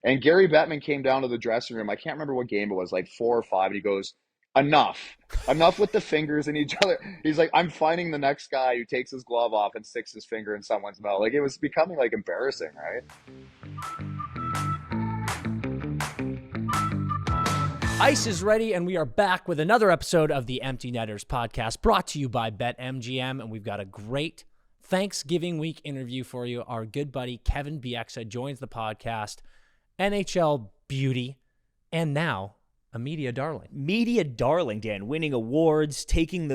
And Gary Bettman came down to the dressing room. I can't remember what game it was, like 4 or 5. And he goes, enough with the fingers in each other. He's like, I'm finding the next guy who takes his glove off and sticks his finger in someone's mouth. Like, it was becoming like embarrassing, right? Ice is ready, and we are back with another episode of the Empty Netters podcast, brought to you by BetMGM, and we've got a great Thanksgiving week interview for you. Our good buddy Kevin Bieksa joins the podcast, NHL beauty, and now a media darling. Media darling, Dan, winning awards, taking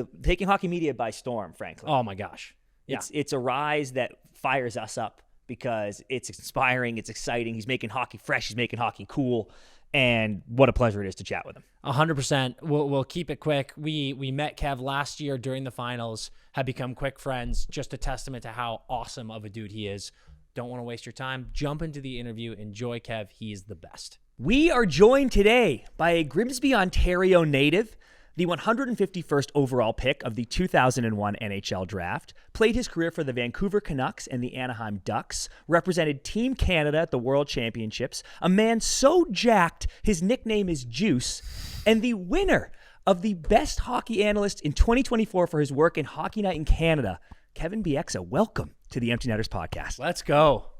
hockey media by storm, frankly. Oh my gosh. Yeah. It's a rise that fires us up because it's inspiring, it's exciting. He's making hockey fresh, he's making hockey cool. And what a pleasure it is to chat with him. 100%. We'll keep it quick. We met Kev last year during the finals, have become quick friends. Just a testament to how awesome of a dude he is. Don't want to waste your time. Jump into the interview. Enjoy Kev. He's the best. We are joined today by a Grimsby, Ontario native, the 151st overall pick of the 2001 NHL Draft, played his career for the Vancouver Canucks and the Anaheim Ducks, represented Team Canada at the World Championships, a man so jacked his nickname is Juice, and the winner of the Best Hockey Analyst in 2024 for his work in Hockey Night in Canada, Kevin Bieksa. Welcome to the Empty Netters podcast. Let's go.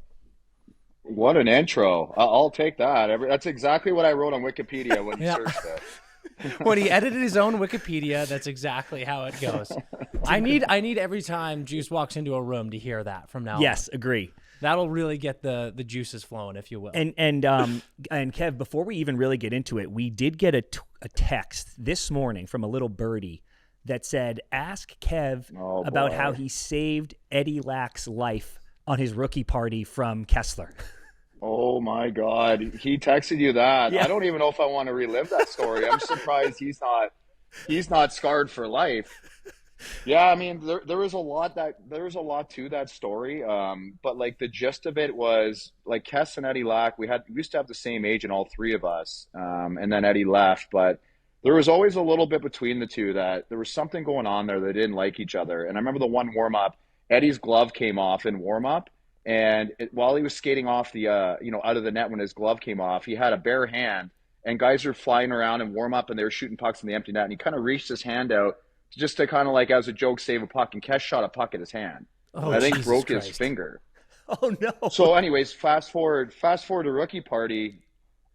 What an intro. I'll take that. That's exactly what I wrote on Wikipedia when you searched it. When he edited his own Wikipedia, that's exactly how it goes. I need every time Juice walks into a room to hear that from now on. Yes, agree. That'll really get the juices flowing, if you will. And Kev, before we even really get into it, we did get a text this morning from a little birdie that said, ask Kev about how he saved Eddie Lack's life on his rookie party from Kessler. Oh my God. He texted you that. Yeah. I don't even know if I want to relive that story. I'm surprised he's not scarred for life. Yeah, I mean, there was a lot to that story. But like the gist of it was like Kess and Eddie Lack, we used to have the same agent, all three of us. And then Eddie left, but there was always a little bit between the two that there was something going on there. They didn't like each other. And I remember the one warm up, Eddie's glove came off in warm up. And while he was skating off the, out of the net when his glove came off, he had a bare hand, and guys were flying around and warm up, and they were shooting pucks in the empty net. And he kind of reached his hand out just to kind of like, as a joke, save a puck. And Kesh shot a puck at his hand. Oh, I think Jesus broke Christ. his finger. Oh no! So, anyways, fast forward to rookie party.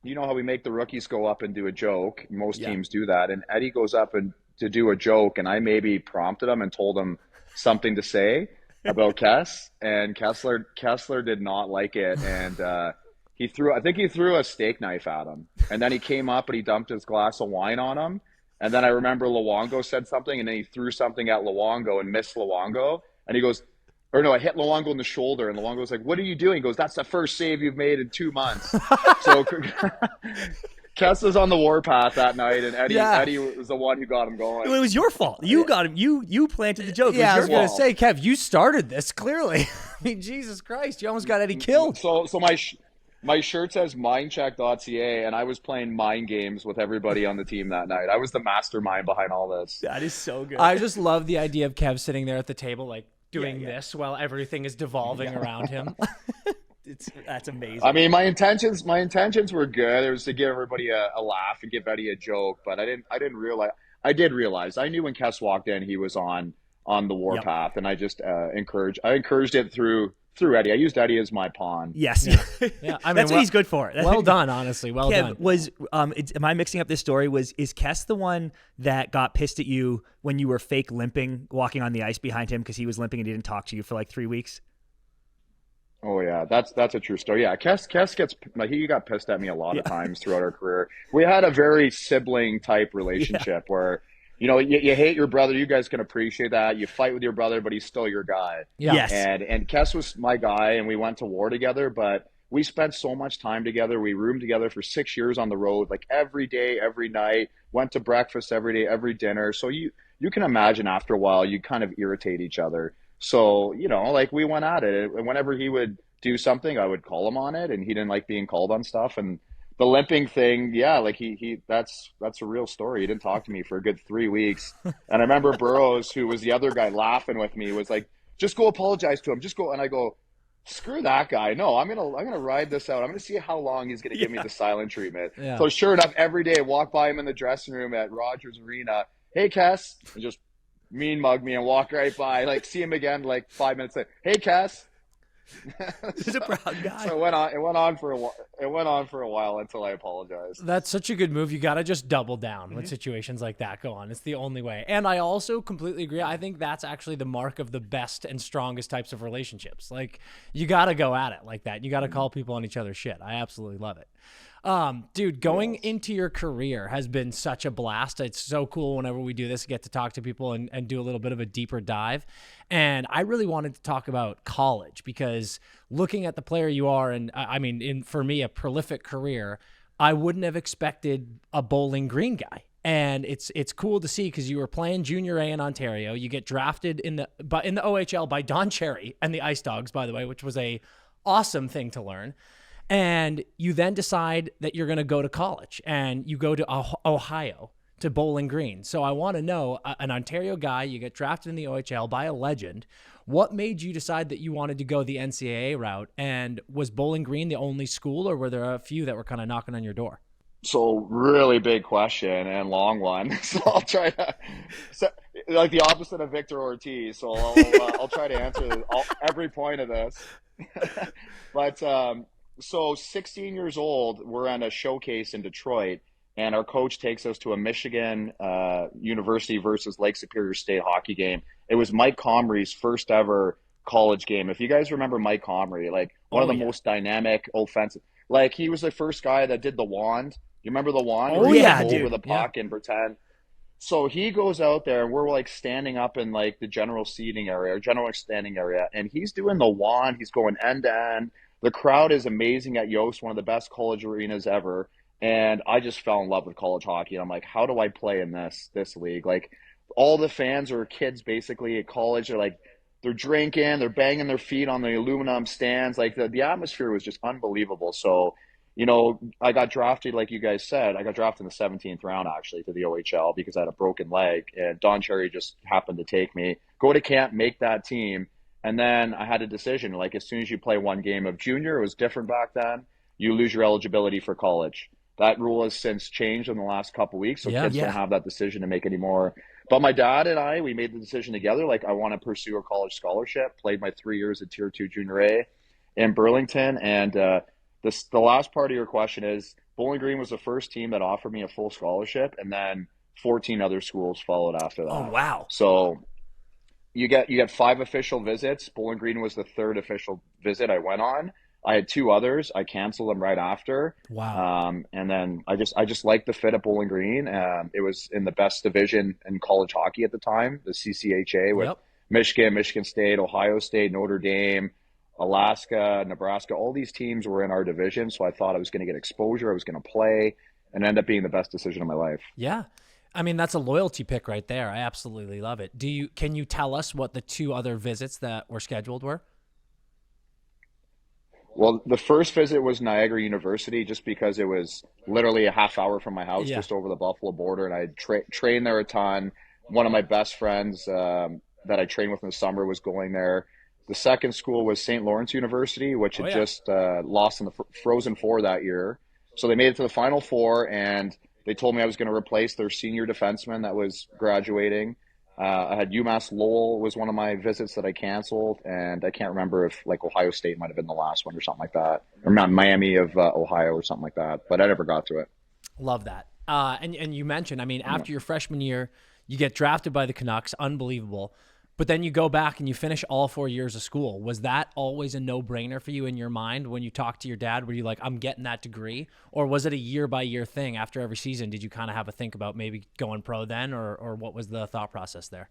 You know how we make the rookies go up and do a joke. Most teams do that. And Eddie goes up and to do a joke, and I maybe prompted him and told him something to say about Kess, and Kessler did not like it, and he threw a steak knife at him, and then he came up and he dumped his glass of wine on him, and then I remember Luongo said something, and then he threw something at Luongo and missed Luongo, and he goes, or no, I hit Luongo in the shoulder, and Luongo's like, "What are you doing?" He goes, "That's the first save you've made in 2 months." So Kess was on the warpath that night, and Eddie was the one who got him going. It was your fault. You got him. You planted the joke. Yeah, I It was was your going to fault. say, Kev, you started this, clearly. I mean, Jesus Christ, you almost got Eddie killed. So my shirt says mindcheck.ca, and I was playing mind games with everybody on the team that night. I was the mastermind behind all this. That is so good. I just love the idea of Kev sitting there at the table, like, doing this while everything is devolving around him. That's amazing. I mean, my intentions were good. It was to give everybody a laugh and give Eddie a joke, but I didn't realize. I did realize. I knew when Kess walked in, he was on the warpath, and I just encouraged it through Eddie. I used Eddie as my pawn. Yes. Yeah, I mean, That's what he's good for. Well done, honestly. Well Kev, done. was am I mixing up this story? Is Kess the one that got pissed at you when you were fake limping, walking on the ice behind him because he was limping and he didn't talk to you for like 3 weeks? Oh yeah, that's a true story. Yeah, Kess gets like he got pissed at me a lot of times throughout our career. We had a very sibling type relationship where, you hate your brother. You guys can appreciate that. You fight with your brother, but he's still your guy. Yeah. Yes. And Kess was my guy, and we went to war together. But we spent so much time together. We roomed together for 6 years on the road, like every day, every night. Went to breakfast every day, every dinner. So you can imagine after a while you kind of irritate each other. So, like we went at it. And whenever he would do something, I would call him on it, and he didn't like being called on stuff. And the limping thing, yeah, like that's a real story. He didn't talk to me for a good 3 weeks. And I remember Burroughs, who was the other guy laughing with me, was like, "Just go apologize to him. Just go." And I go, screw that guy. No, I'm gonna ride this out. I'm gonna see how long he's gonna give me the silent treatment. Yeah. So sure enough, every day I walk by him in the dressing room at Rogers Arena. Hey, Cass, and just mean mug me and walk right by. Like see him again like 5 minutes later. Hey, Cass. He's a proud guy. So it went on for a while. It went on for a while until I apologized. That's such a good move. You got to just double down when situations like that go on. It's the only way. And I also completely agree. I think that's actually the mark of the best and strongest types of relationships. Like, you got to go at it like that. You got to call people on each other's shit. I absolutely love it. Dude, going into your career has been such a blast. It's so cool whenever we do this, get to talk to people and do a little bit of a deeper dive. And I really wanted to talk about college because looking at the player you are, and I mean, for me, a prolific career, I wouldn't have expected a Bowling Green guy. And it's cool to see because you were playing Junior A in Ontario. You get drafted in the OHL by Don Cherry and the Ice Dogs, by the way, which was a awesome thing to learn. And you then decide that you're going to go to college and you go to Ohio, to Bowling Green. So I want to know, an Ontario guy, you get drafted in the OHL by a legend. What made you decide that you wanted to go the NCAA route? And was Bowling Green the only school, or were there a few that were kind of knocking on your door? So really big question and long one. So I'll try to, like the opposite of Victor Ortiz. So I'll try to answer every point of this. But so 16 years old, we're on a showcase in Detroit, and our coach takes us to a Michigan University versus Lake Superior State hockey game. It was Mike Comrie's first ever college game. If you guys remember Mike Comrie, like one of the most dynamic offensive, like he was the first guy that did the wand. You remember the wand? Oh yeah, dude. Over the puck and and pretend. So he goes out there and we're like standing up in like the general seating area or general standing area, and he's doing the wand. He's going end to end. The crowd is amazing at Yost, one of the best college arenas ever. And I just fell in love with college hockey. And I'm like, how do I play in this league? Like all the fans are kids basically at college. They're like, they're drinking, they're banging their feet on the aluminum stands. Like the atmosphere was just unbelievable. So, you know, I got drafted, like you guys said, I got drafted in the 17th round actually to the OHL because I had a broken leg. And Don Cherry just happened to take me, go to camp, make that team. And then I had a decision, like as soon as you play one game of junior, it was different back then, you lose your eligibility for college. That rule has since changed in the last couple of weeks, so kids don't have that decision to make anymore. But my dad and I, we made the decision together, like I want to pursue a college scholarship, played my 3 years at Tier 2 Junior A in Burlington. And the last part of your question is, Bowling Green was the first team that offered me a full scholarship, and then 14 other schools followed after that. Oh, wow. So you get 5 official visits. Bowling Green was the 3rd official visit I went on. I had 2 others. I canceled them right after. Wow. And then I just liked the fit at Bowling Green. It was in the best division in college hockey at the time, the CCHA, with Michigan, Michigan State, Ohio State, Notre Dame, Alaska, Nebraska. All these teams were in our division. So I thought I was going to get exposure. I was going to play, and end up being the best decision of my life. Yeah. I mean, that's a loyalty pick right there. I absolutely love it. Can you tell us what the 2 other visits that were scheduled were? Well, the first visit was Niagara University, just because it was literally a half hour from my house, just over the Buffalo border, and I trained there a ton. One of my best friends that I trained with in the summer was going there. The second school was St. Lawrence University, which had just lost in the Frozen Four that year. So they made it to the Final Four, and they told me I was going to replace their senior defenseman that was graduating. I had UMass Lowell was one of my visits that I canceled, and I can't remember if like Ohio State might have been the last one or something like that, or Miami of Ohio or something like that, but I never got to it. Love that. And you mentioned, I mean, after your freshman year, you get drafted by the Canucks, unbelievable. But then you go back and you finish all 4 years of school. Was that always a no-brainer for you in your mind when you talked to your dad? Were you like, I'm getting that degree? Or was it a year-by-year thing after every season? Did you kind of have a think about maybe going pro then, or what was the thought process there?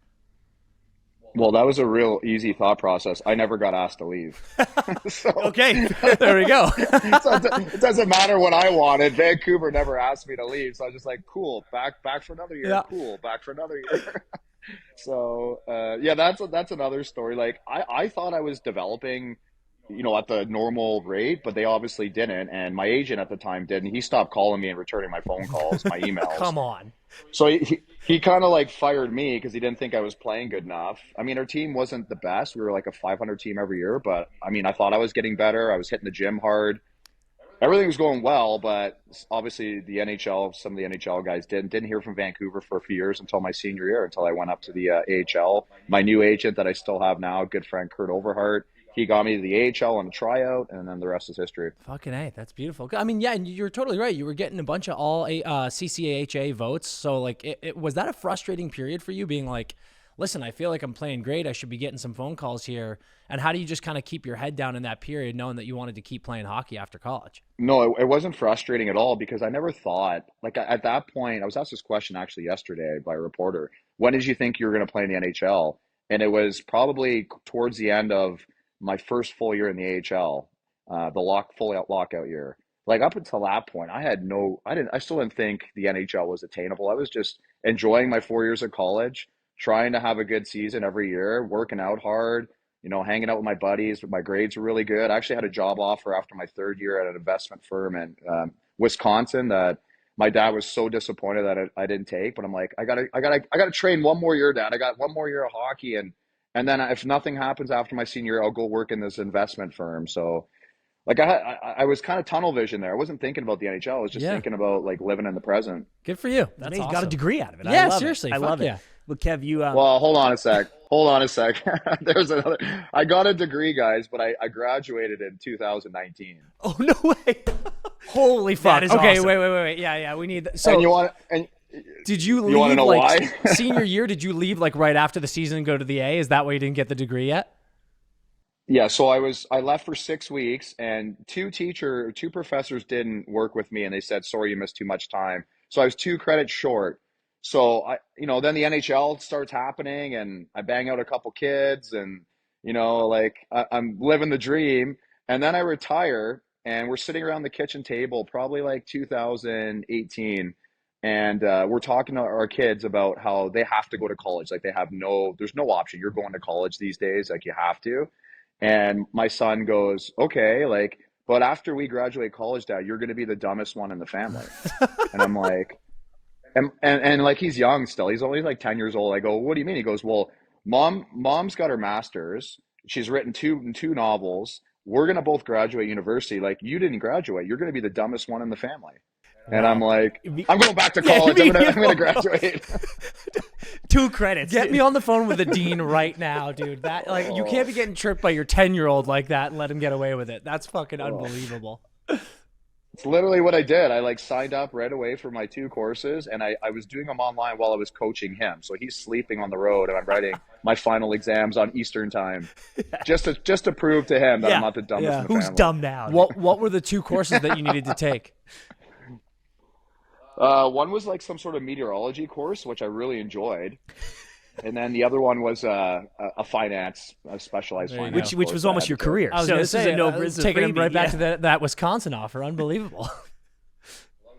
Well, that was a real easy thought process. I never got asked to leave. So, okay, there we go. So it doesn't matter what I wanted. Vancouver never asked me to leave. So I was just like, cool, back for another year. Yeah. Cool, back for another year. So, that's another story. Like I thought I was developing, at the normal rate, but they obviously didn't. And my agent at the time didn't. He stopped calling me and returning my phone calls, my emails. Come on. So he kind of like fired me because he didn't think I was playing good enough. I mean, our team wasn't the best. We were like a 500 team every year, but I mean, I thought I was getting better. I was hitting the gym hard. Everything was going well, but obviously the NHL, some of the NHL guys didn't hear from Vancouver for a few years until my senior year, until I went up to the AHL. My new agent that I still have now, good friend Kurt Overhart, he got me to the AHL on a tryout, and then the rest is history. Fucking A, that's beautiful. I mean, yeah, and you're totally right. You were getting a bunch of all CCAHA votes. So, like, was that a frustrating period for you, being like, listen, I feel like I'm playing great. I should be getting some phone calls here. And how do you just kind of keep your head down in that period, knowing that you wanted to keep playing hockey after college? No, it wasn't frustrating at all because I never thought, like at that point, I was asked this question actually yesterday by a reporter. When did you think you were going to play in the NHL? And it was probably towards the end of my first full year in the AHL, the full lockout year. Like up until that point, I still didn't think the NHL was attainable. I was just enjoying my 4 years of college, trying to have a good season every year, working out hard, hanging out with my buddies. My grades were really good. I actually had a job offer after my third year at an investment firm in Wisconsin that my dad was so disappointed that I didn't take. But I'm like, I gotta train one more year, Dad. I got one more year of hockey, and then if nothing happens after my senior year, I'll go work in this investment firm. So like I was kind of tunnel vision there. I wasn't thinking about the NHL. I was just thinking about like living in the present. Good for you. That's awesome. Got a degree out of it. Yeah, seriously. I love it. Yeah. Well, Kev, you. Well, hold on a sec. There's another. I got a degree, guys, but I graduated in 2019. Oh no way! Holy fuck! Okay, awesome. Wait. Yeah. We need. So and you want and. Did you leave, you want to know why? Senior year, did you leave like right after the season and go to the A? Is that why you didn't get the degree yet? Yeah, so I left for 6 weeks, and two professors didn't work with me, and they said, sorry, you missed too much time. So I was 2 credits short. So then the NHL starts happening, and I bang out a couple kids, and I'm living the dream. And then I retire, and we're sitting around the kitchen table, probably like 2018. And we're talking to our kids about how they have to go to college. Like there's no option. You're going to college these days. Like you have to. And my son goes, okay, like, but after we graduate college, Dad, you're going to be the dumbest one in the family. And I'm like, and like, he's young still. He's only like 10 years old. I go, what do you mean? He goes, well, mom's got her master's. She's written two novels. We're going to both graduate university. Like, you didn't graduate. You're going to be the dumbest one in the family. And I'm like, I'm going back to college. I'm going to graduate. 2 credits. Get me on the phone with the dean right now, dude. That you can't be getting tripped by your 10-year-old like that and let him get away with it. That's fucking unbelievable. It's literally what I did. I signed up right away for my 2 courses, and I was doing them online while I was coaching him. So he's sleeping on the road, and I'm writing my final exams on Eastern time, just to prove to him that I'm not the dumbest in the family. Who's dumb now? What were the 2 courses that you needed to take? One was like some sort of meteorology course, which I really enjoyed. And then the other one was a specialized finance, which was almost your career. I was going to say, taking him right back to that Wisconsin offer. Unbelievable.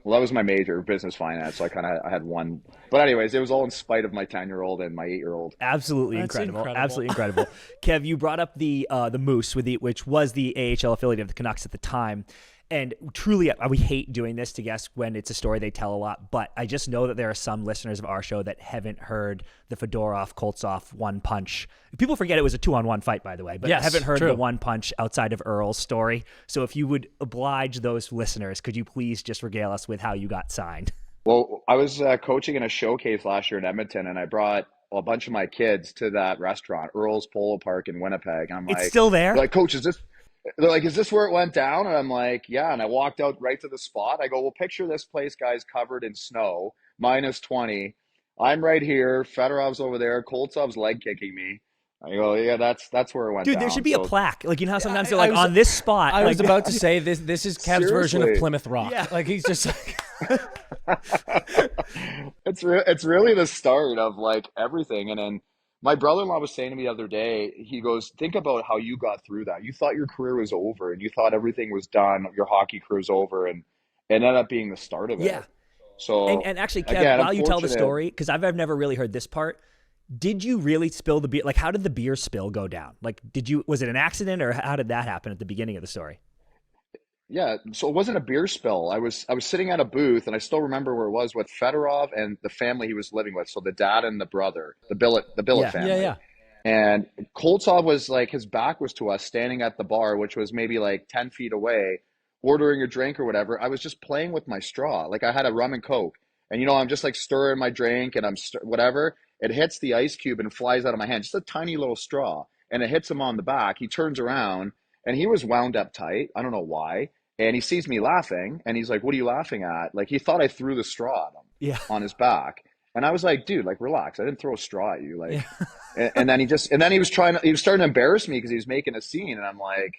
Well, that was my major, business finance. So I had one. But anyways, it was all in spite of my 10-year-old and my 8-year-old. Absolutely incredible. Absolutely incredible. Kev, you brought up the Moose, which was the AHL affiliate of the Canucks at the time. And truly, we hate doing this to guests when it's a story they tell a lot, but I just know that there are some listeners of our show that haven't heard the Fedorov-Koltsov one punch. People forget it was a 2-on-1 fight, by the way, but haven't heard the one punch outside of Earl's story. So if you would oblige those listeners, could you please just regale us with how you got signed? Well, I was coaching in a showcase last year in Edmonton, and I brought a bunch of my kids to that restaurant, Earl's Polo Park in Winnipeg. And I'm it's still there? Like, Coach, they're like, is this where it went down? And I'm like, yeah. And I walked out right to the spot. I go, well, picture this place, guys, covered in snow, -20. I'm right here. Fedorov's over there. Koltsov's leg kicking me. I go, yeah, that's where it went down. Dude, there should be a plaque. Like, you know how sometimes they're like, on this spot. I was about to say, this is Kev's version of Plymouth Rock. Yeah. Like, he's just like... It's really the start of, like, everything. And then my brother-in-law was saying to me the other day, he goes, think about how you got through that. You thought your career was over, and you thought everything was done, your hockey career's over, and it ended up being the start of it. Yeah. So, and actually, Kev, while you tell the story, because I've never really heard this part, did you really spill the beer? Like, how did the beer spill go down? Like, was it an accident, or how did that happen at the beginning of the story? Yeah, so it wasn't a beer spill. I was sitting at a booth, and I still remember where it was with Fedorov and the family he was living with. So the dad and the brother, the Billet Yeah. Yeah, family. yeah. And Koltsov was like, his back was to us, standing at the bar, which was maybe like 10 feet away, ordering a drink or whatever. I was just playing with my straw. Like I had a rum and Coke. And, I'm just like stirring my drink and whatever. It hits the ice cube and flies out of my hand, just a tiny little straw. And it hits him on the back. He turns around and he was wound up tight. I don't know why. And he sees me laughing and he's like, "What are you laughing at?" Like he thought I threw the straw at him Yeah. on his back. And I was like, "Dude, like relax. I didn't throw a straw at you." Like, Yeah. and then he was starting to embarrass me because he was making a scene. And I'm like,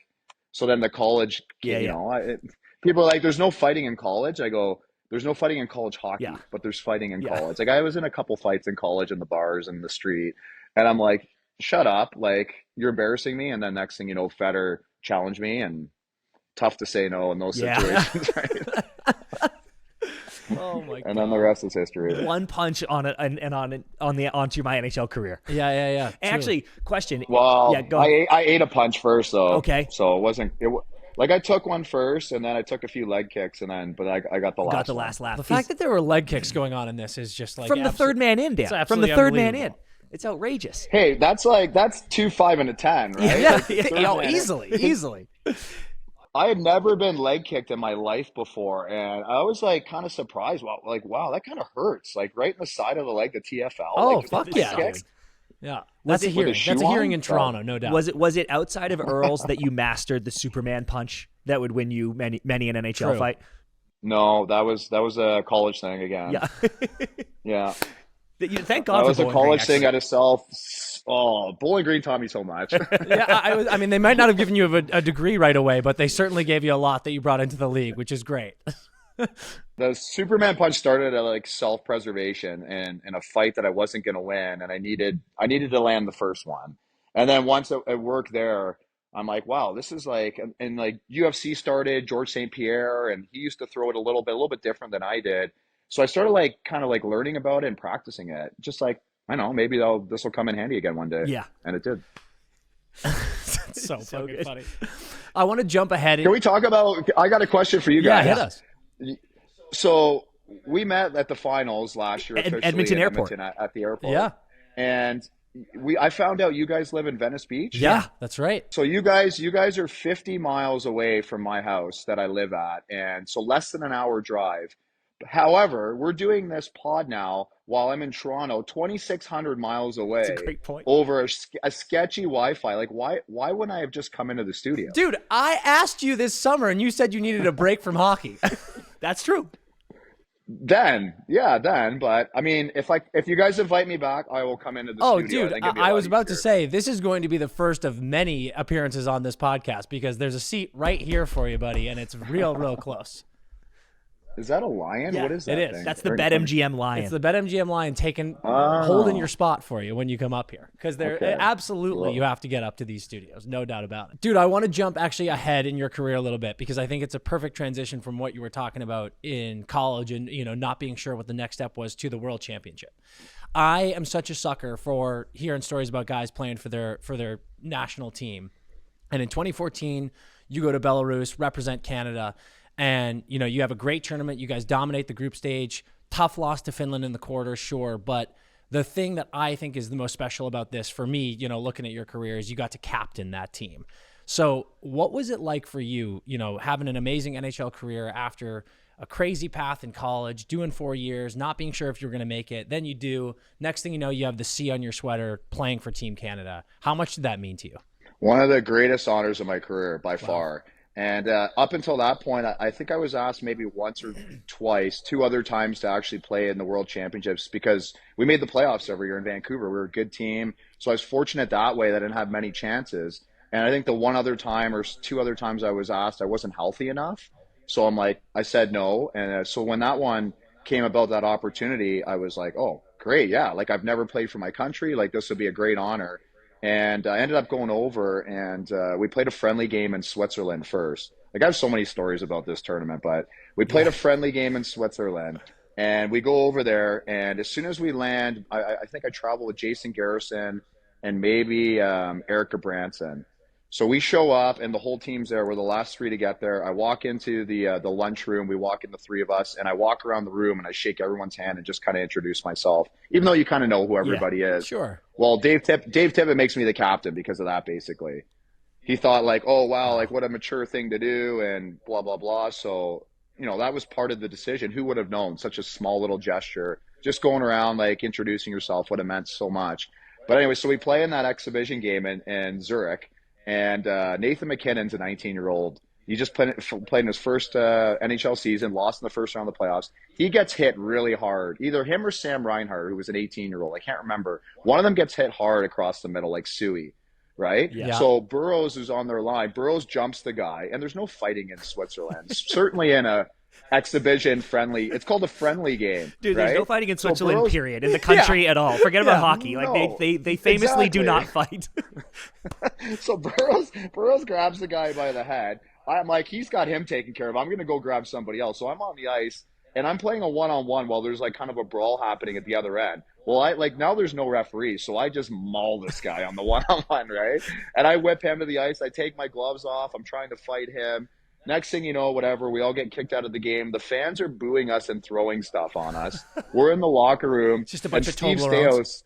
so then the college kid, Yeah. people are like, "There's no fighting in college." I go, "There's no fighting in college hockey, Yeah. but there's fighting in Yeah. college." Like I was in a couple fights in college in the bars and the street. And I'm like, "Shut up. Like you're embarrassing me." And then next thing you know, Feder challenged me, and tough to say no in those Yeah. situations, right? Oh my god. And then the rest is history. One punch on it and onto my NHL career. Yeah, yeah, yeah. And actually, question. Well, Yeah, go. I ate a punch first though. Okay. So it wasn't like I took one first, and then I took a few leg kicks, and then I got the last got the one. last laugh. The fact that there were leg kicks going on in this is just like from the third man in, Dan. it's From the absolutely third man in. unbelievable. It's outrageous. Hey, that's 2, 5, and a 10, right? Yeah, Like, the third Oh, man in. easily. I had never been leg kicked in my life before, and I was like kind of surprised. Wow, that kind of hurts. Like right in the side of the leg, the TFL. Oh, like, just fuck a yeah, kick. dude. Yeah, Was that's a it with a hearing. shoe That's a hearing on? in Toronto, no doubt. Was it outside of Earl's that you mastered the Superman punch that would win you many an NHL True. fight? No, that was a college thing again. Yeah. Yeah. Thank God That for was a Bowling college Green, thing at itself. Oh, Bowling Green taught me so much. Yeah, I mean, they might not have given you a degree right away, but they certainly gave you a lot that you brought into the league, which is great. The Superman punch started at like self-preservation and in a fight that I wasn't going to win, and I needed to land the first one. And then once it worked there, I'm like, wow, this is like, and like UFC started, George St. Pierre, and he used to throw it a little bit different than I did. So I started like kind of like learning about it and practicing it. Just like, I know, maybe this will come in handy again one day. Yeah. And it did. That's so So fucking good. funny. I want to jump ahead. Can we talk about, I got a question for you Yeah, guys. hit us. So we met at the finals last year, officially Edmonton in Airport. Edmonton at the airport. Yeah. And I found out you guys live in Venice Beach. Yeah, that's right. So you guys are 50 miles away from my house that I live at, and so less than an hour drive. However, we're doing this pod now while I'm in Toronto, 2,600 miles away. That's a great point. Over a sketchy Wi-Fi. Like, why wouldn't I have just come into the studio? Dude, I asked you this summer, and you said you needed a break from hockey. That's true. Then, but I mean, if you guys invite me back, I will come into the Oh, studio. dude, think it'd be a I lot was about to easier. say, this is going to be the first of many appearances on this podcast because there's a seat right here for you, buddy, and it's real close. Is that a lion? Yeah, What is that it is. thing? That's the Very funny. BetMGM Lion. It's the BetMGM Lion Oh. holding your spot for you when you come up here. Because they're Okay. absolutely, Cool. you have to get up to these studios. No doubt about it. Dude, I want to jump actually ahead in your career a little bit because I think it's a perfect transition from what you were talking about in college and, not being sure what the next step was to the World Championship. I am such a sucker for hearing stories about guys playing for their national team. And in 2014, you go to Belarus, represent Canada, and you have a great tournament. You guys dominate the group stage. Tough loss to Finland in the quarter, sure, but the thing that I think is the most special about this for me, looking at your career, is you got to captain that team. So what was it like for you, having an amazing NHL career after a crazy path in college, doing 4 years, not being sure if you're going to make it. Then you do. Next thing you know, you have the C on your sweater playing for Team Canada. How much did that mean to you? One of the greatest honors of my career by far. And up until that point, I think I was asked maybe once or twice, 2 other times to actually play in the World Championships because we made the playoffs every year in Vancouver. We were a good team. So I was fortunate that way that I didn't have many chances. And I think the one other time or 2 other times I was asked, I wasn't healthy enough. So I said no. And so when that one came about, that opportunity, I was like, oh, great. Yeah. Like I've never played for my country. Like this would be a great honor. And I ended up going over and we played a friendly game in Switzerland first. Like I have so many stories about this tournament, but we played a friendly game in Switzerland and we go over there. And as soon as we land, I think I traveled with Jason Garrison and maybe Erica Branson. So we show up and the whole team's there. We're the last 3 to get there. I walk into the lunchroom. We walk in, the 3 of us, and I walk around the room and I shake everyone's hand and just kind of introduce myself, even though you kind of know who everybody is. Sure. Well, Dave Tippett makes me the captain because of that, basically. He thought like, oh, wow, like what a mature thing to do and blah, blah, blah. So, that was part of the decision. Who would have known such a small little gesture, just going around like introducing yourself, what it meant so much. But anyway, so we play in that exhibition game in Zurich. And Nathan McKinnon's a 19-year-old. He just played in his first NHL season, lost in the first round of the playoffs. He gets hit really hard. Either him or Sam Reinhart, who was an 18-year-old. I can't remember. One of them gets hit hard across the middle, like Suey, right? Yeah. So Burroughs is on their line. Burroughs jumps the guy, and there's no fighting in Switzerland. Certainly in a exhibition friendly. It's called a friendly game. Dude, right? there's no fighting in Switzerland, period, in the country at all. Forget about hockey. Like they famously do not fight. So Burroughs grabs the guy by the head. I'm like, he's got him taken care of. I'm going to go grab somebody else. So I'm on the ice and I'm playing a one-on-one while there's like kind of a brawl happening at the other end. Well, now there's no referee. So I just maul this guy on the one-on-one, right? And I whip him to the ice. I take my gloves off. I'm trying to fight him. Next thing you know, whatever, we all get kicked out of the game. The fans are booing us and throwing stuff on us. We're in the locker room. Just a bunch of Steve Toblerones.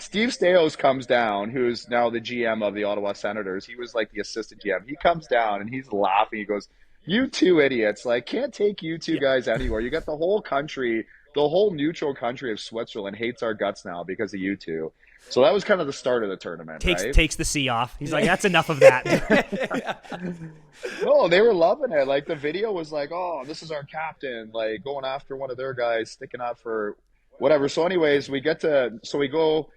Steve Stais comes down, who's now the GM of the Ottawa Senators. He was like the assistant GM. He comes down and he's laughing. He goes, "You two idiots, like can't take you two guys anywhere. You got the whole country, the whole neutral country of Switzerland hates our guts now because of you two." So that was kind of the start of the tournament, right? Takes the C off. He's like, that's enough of that. No, they were loving it. Like the video was like, oh, this is our captain, like going after one of their guys, sticking up for whatever. So anyways, we try to go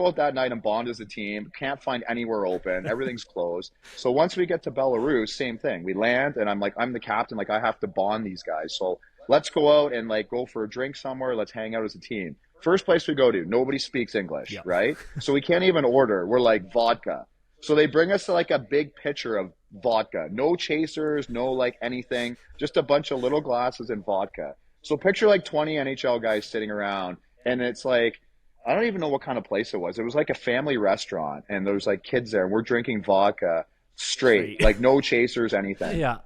out that night and bond as a team. Can't find anywhere open. Everything's closed. So once we get to Belarus, same thing. We land and I'm like, I'm the captain. Like I have to bond these guys. So let's go out and like go for a drink somewhere. Let's hang out as a team. First place we go to, nobody speaks English, right? So we can't even order. We're like vodka. So they bring us like a big pitcher of vodka. No chasers, no like anything. Just a bunch of little glasses and vodka. So picture like 20 NHL guys sitting around. And it's like, I don't even know what kind of place it was. It was like a family restaurant. And there was like kids there. And we're drinking vodka straight. Like no chasers, anything. Yeah.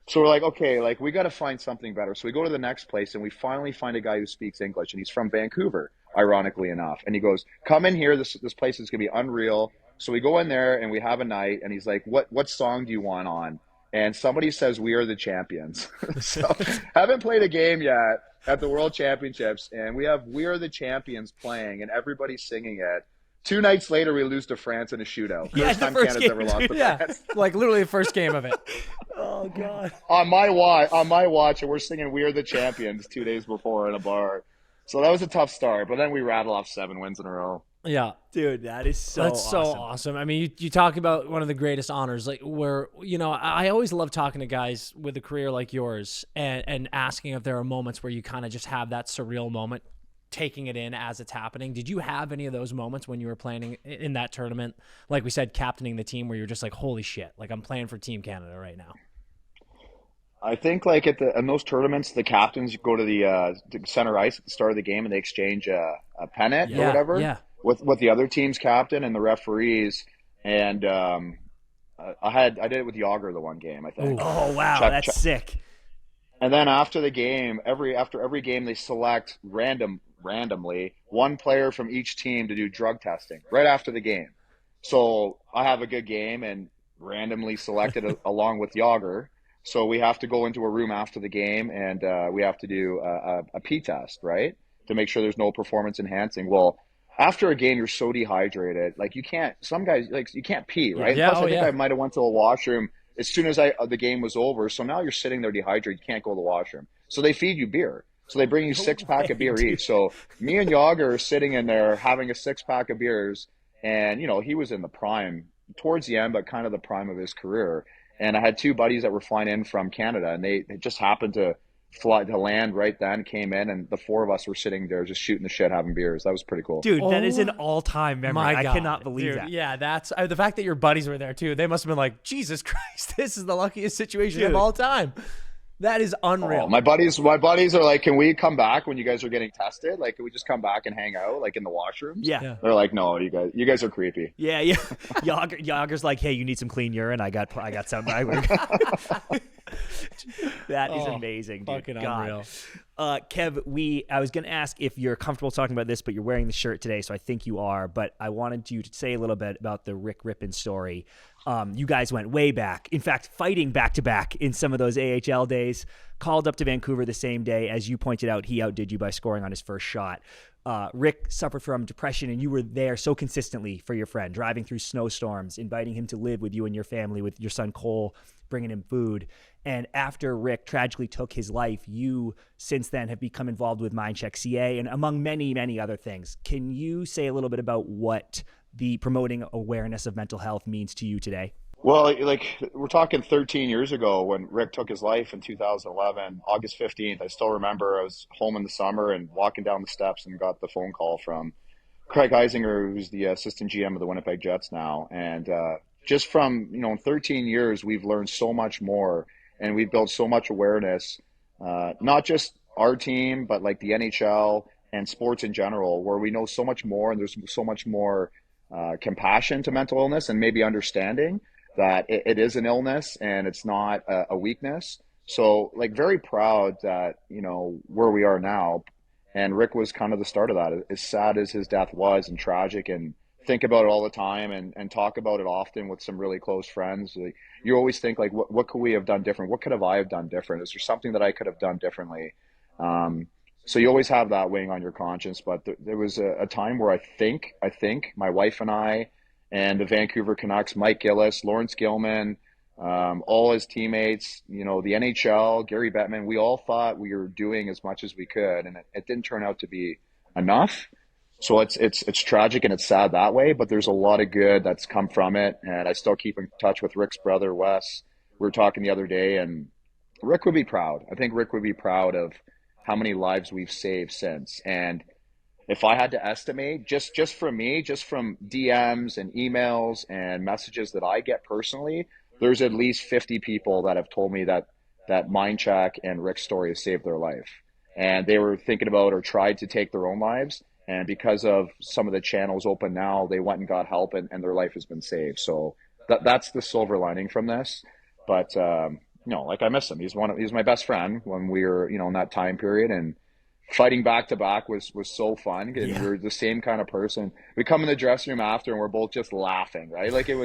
So we're like, okay, like we got to find something better. So we go to the next place and we finally find a guy who speaks English and he's from Vancouver, ironically enough. And he goes, come in here. This place is going to be unreal. So we go in there and we have a night and he's like, what song do you want on? And somebody says, "We Are the Champions." So haven't played a game yet at the World Championships. And we have "We Are the Champions" playing and everybody's singing it. 2 nights later, we lose to France in a shootout. First time Canada's ever lost to France. Like literally the first game of it. Oh, God. On my watch, and we're singing "We Are the Champions" 2 days before in a bar. So that was a tough start, but then we rattle off 7 wins in a row. Yeah. Dude, that's so awesome. I mean, you talk about one of the greatest honors, like where, I always love talking to guys with a career like yours and asking if there are moments where you kind of just have that surreal moment, taking it in as it's happening. Did you have any of those moments when you were playing in that tournament? Like we said, captaining the team where you're just like, holy shit, like I'm playing for Team Canada right now. I think like in those tournaments, the captains go to the center ice at the start of the game and they exchange a pennant or whatever with the other team's captain and the referees. And I did it with Yager the one game, I think. Ooh. Oh wow, that's sick. And then after the game, after every game, they select randomly one player from each team to do drug testing right after the game. So I have a good game and randomly selected along with Yager. So we have to go into a room after the game and we have to do a pee test, right? To make sure there's no performance enhancing. Well, after a game, you're so dehydrated. Like you can't pee, right? Yeah, Plus, I think I might have went to a washroom as soon as the game was over. So now you're sitting there dehydrated. You can't go to the washroom. So they feed you beer. So they bring you 6-pack of beer each. So me and Yager are sitting in there having a 6-pack of beers. And, he was in the prime towards the end, but kind of the prime of his career. And I had 2 buddies that were flying in from Canada, and they just happened to land right then, came in, and the 4 of us were sitting there just shooting the shit, having beers. That was pretty cool. Dude, that is an all-time memory. I cannot believe that. Yeah, that's the fact that your buddies were there too. They must have been like, Jesus Christ, this is the luckiest situation of all time. That is unreal. Oh, my buddies are like, can we come back when you guys are getting tested? Like, can we just come back and hang out like in the washrooms? Yeah. They're like, no, you guys are creepy. Yeah. Yager's like, hey, you need some clean urine. I got some. That is amazing, dude. Fucking God. unreal. Kev, I was going to ask if you're comfortable talking about this, but you're wearing the shirt today, so I think you are. But I wanted you to say a little bit about the Rick Rypien story. You guys went way back. In fact, fighting back-to-back in some of those AHL days. Called up to Vancouver the same day. As you pointed out, he outdid you by scoring on his first shot. Rick suffered from depression, and you were there so consistently for your friend, driving through snowstorms, inviting him to live with you and your family, with your son Cole, bringing him food. And after Rick tragically took his life, you since then have become involved with MindCheck CA and among many, many other things. Can you say a little bit about what the promoting awareness of mental health means to you today? Well, like we're talking 13 years ago when Rick took his life in 2011, August 15th. I still remember I was home in the summer and walking down the steps and got the phone call from Craig Heisinger, who's the assistant GM of the Winnipeg Jets now. And just from, 13 years, we've learned so much more and we've built so much awareness, not just our team, but like the NHL and sports in general, where we know so much more and there's so much more compassion to mental illness and maybe understanding that it is an illness and it's not a weakness. So like very proud that, where we are now. And Rick was kind of the start of that. As sad as his death was and tragic, and think about it all the time and talk about it often with some really close friends. Like, you always think like, what could we have done different? What could have I have done different? Is there something that I could have done differently? So you always have that weighing on your conscience. But there was a time where I think my wife and I and the Vancouver Canucks, Mike Gillis, Lawrence Gilman, all his teammates, the NHL, Gary Bettman, we all thought we were doing as much as we could, and it didn't turn out to be enough. So it's tragic and it's sad that way, but there's a lot of good that's come from it. And I still keep in touch with Rick's brother, Wes. We were talking the other day, and Rick would be proud. I think Rick would be proud of how many lives we've saved since. And if I had to estimate, just from me, just from DMs and emails and messages that I get personally, there's at least 50 people that have told me that MindCheck and Rick's story has saved their life. And they were thinking about or tried to take their own lives. And because of some of the channels open now, they went and got help and their life has been saved. So that's the silver lining from this. But, like I miss him. He's my best friend when we were, in that time period. And fighting back to back was so fun. And we were the same kind of person. We come in the dressing room after and we're both just laughing, right? Like it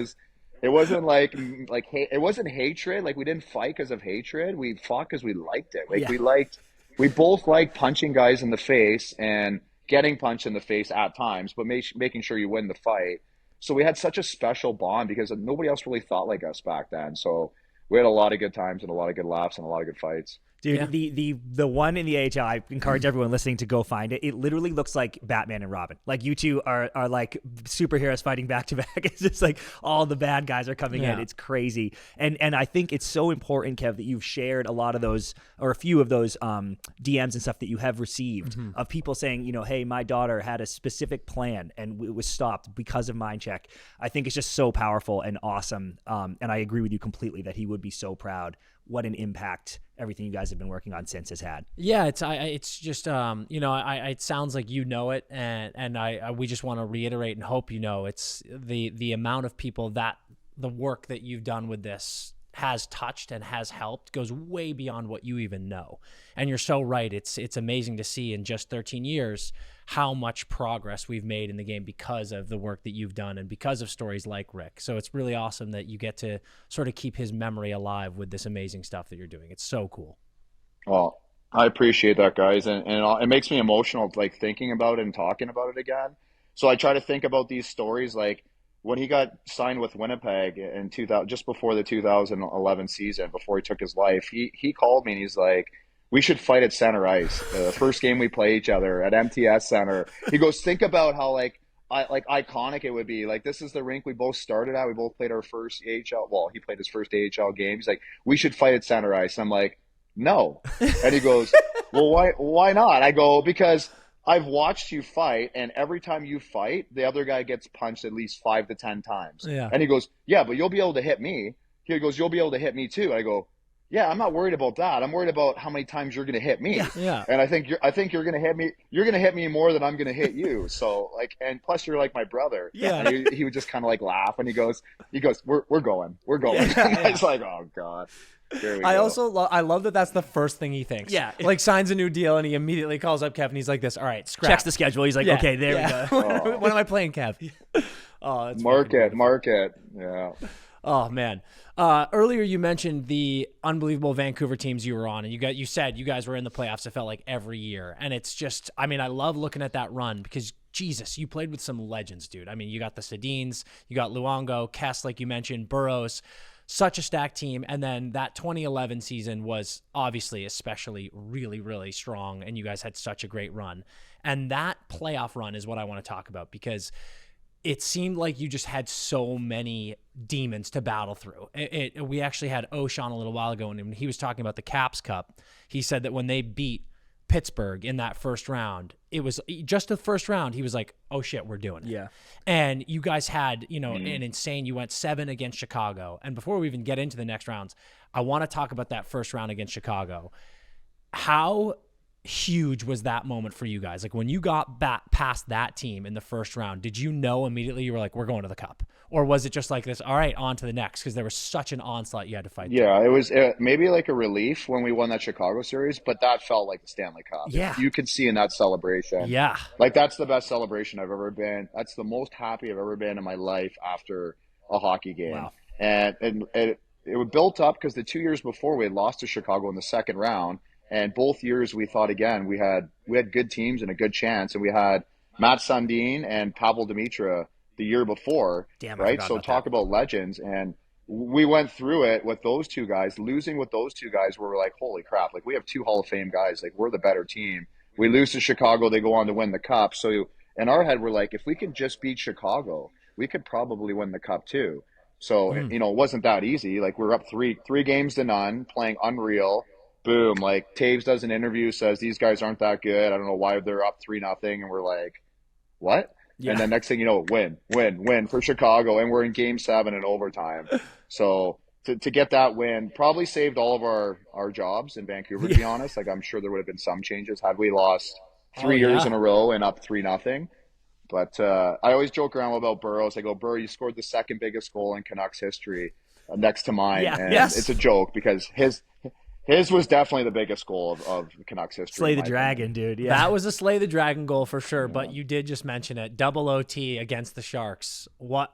wasn't like it wasn't hatred. Like we didn't fight because of hatred. We fought because we liked it. We both liked punching guys in the face and getting punched in the face at times, but making sure you win the fight. So we had such a special bond because nobody else really thought like us back then. So we had a lot of good times and a lot of good laughs and a lot of good fights. Dude, the one in the AHL, I encourage everyone listening to go find it. It literally looks like Batman and Robin. Like you two are like superheroes fighting back to back. It's just like all the bad guys are coming in. It's crazy. And I think it's so important, Kev, that you've shared a lot of those or a few of those DMs and stuff that you have received of people saying, hey, my daughter had a specific plan and it was stopped because of MindCheck. I think it's just so powerful and awesome. And I agree with you completely that he would be so proud. What an impact everything you guys have been working on since has had. Yeah, it's just it sounds like it, and we just want to reiterate and hope it's the amount of people that the work that you've done with this has touched and has helped goes way beyond what you even know. And you're so right. It's amazing to see in just 13 years how much progress we've made in the game because of the work that you've done and because of stories like Rick. So it's really awesome that you get to sort of keep his memory alive with this amazing stuff that you're doing. It's so cool. Well, I appreciate that, guys. And it makes me emotional, like thinking about it and talking about it again. So I try to think about these stories, like when he got signed with Winnipeg in 2000, just before the 2011 season, before he took his life, he called me and he's like, we should fight at center ice. The first game we play each other at MTS Center. He goes, think about how iconic it would be. Like, this is the rink we both started at. We both played our first AHL. Well, he played his first AHL game. He's like, we should fight at center ice. I'm like, no. And he goes, well, why not? I go, because I've watched you fight, and every time you fight, the other guy gets punched at least 5 to 10 times. Yeah. And he goes, yeah, but you'll be able to hit me. He goes, you'll be able to hit me too. I go, Yeah, I'm not worried about that. I'm worried about how many times you're going to hit me. Yeah. And I think you're going to hit me. You're going to hit me more than I'm going to hit you. So like, and plus you're like my brother. Yeah. And he would just kind of like laugh, and he goes, we're going. Yeah. It's like, oh God. Here we go. I love that that's the first thing he thinks. Yeah. Like signs a new deal and he immediately calls up Kev and he's like this, all right, scrap. Checks the schedule. He's like, okay, there we go. When am I playing, Kev? Oh, that's mark it. Yeah. Oh man. Earlier you mentioned the unbelievable Vancouver teams you were on, and you said you guys were in the playoffs. It felt like every year, and it's just, I mean, I love looking at that run because Jesus, you played with some legends, dude. I mean, you got the Sedins, you got Luongo, Kess, like you mentioned, Burrows. Such a stacked team. And then that 2011 season was obviously especially really, really strong, and you guys had such a great run. And that playoff run is what I want to talk about because it seemed like you just had so many demons to battle through. We actually had O'Shawn a little while ago, and when he was talking about the Caps Cup, he said that when they beat Pittsburgh in that first round, it was just the first round. He was like, oh shit, we're doing it. Yeah. And you guys had, an insane, you went 7 against Chicago. And before we even get into the next rounds, I want to talk about that first round against Chicago. How huge was that moment for you guys? Like when you got back past that team in the first round, did you know immediately you were like, we're going to the Cup? Or was it just like this, all right, on to the next? Because there was such an onslaught you had to fight. Yeah, it was maybe like a relief when we won that Chicago series, but that felt like the Stanley Cup. Yeah. You could see in that celebration. Yeah. Like that's the best celebration I've ever been. That's the most happy I've ever been in my life after a hockey game. Wow. And it was built up because the 2 years before we had lost to Chicago in the second round. And both years we thought, again, we had good teams and a good chance. And we had Matt Sundin and Pavel Dimitra the year before, right? So talk about legends. And we went through it with those two guys. Losing with those two guys, we were like, holy crap. Like, we have 2 Hall of Fame guys. Like, we're the better team. We lose to Chicago. They go on to win the Cup. So in our head, we're like, if we could just beat Chicago, we could probably win the Cup too. So, it wasn't that easy. Like, we're up 3 games to none, playing unreal. Boom, like Taves does an interview, says these guys aren't that good. I don't know why they're up 3-0, and we're like, what? Yeah. And then next thing you know, win for Chicago, and we're in Game 7 in overtime. So to get that win probably saved all of our jobs in Vancouver, to be honest. Like, I'm sure there would have been some changes had we lost 3 years in a row and up 3-0. But I always joke around about Burrows. I go, Burrow, you scored the second biggest goal in Canucks history next to mine. Yeah. And it's a joke because his was definitely the biggest goal of the Canucks history. Slay the Dragon, dude. Yeah. That was a Slay the Dragon goal for sure, but you did just mention it. Double OT against the Sharks.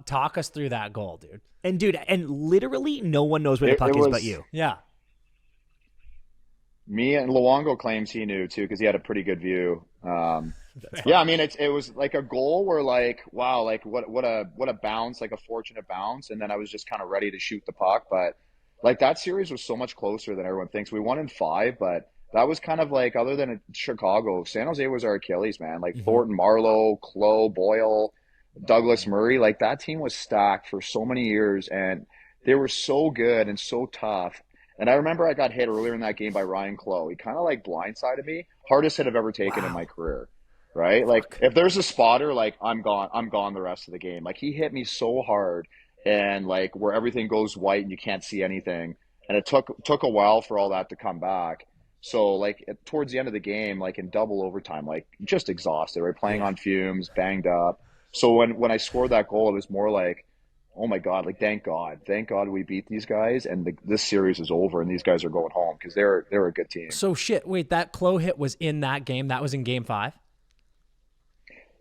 Talk us through that goal, dude. And dude, literally no one knows where the puck is but you. Yeah. Me and Luongo claims he knew too because he had a pretty good view. Yeah, I mean it was like a goal where like, wow, like what a bounce, like a fortunate bounce, and then I was just kind of ready to shoot the puck, but like that series was so much closer than everyone thinks. We won in 5, but that was kind of like, other than Chicago, San Jose was our Achilles, man. Like Thornton, Marlowe, Clough, Boyle, Douglas Murray, like that team was stacked for so many years, and they were so good and so tough. And I remember I got hit earlier in that game by Ryan Clough. He kind of like blindsided me. Hardest hit I've ever taken in my career, right? Like if there's a spotter, like I'm gone the rest of the game. Like he hit me so hard. And like where everything goes white and you can't see anything, and it took a while for all that to come back. So like towards the end of the game, like in double overtime, like just exhausted, right? Playing on fumes, banged up. So when I scored that goal, it was more like, oh my God, like thank God we beat these guys, and this series is over, and these guys are going home because they're a good team. So shit, wait, that Clough hit was in that game. That was in Game 5.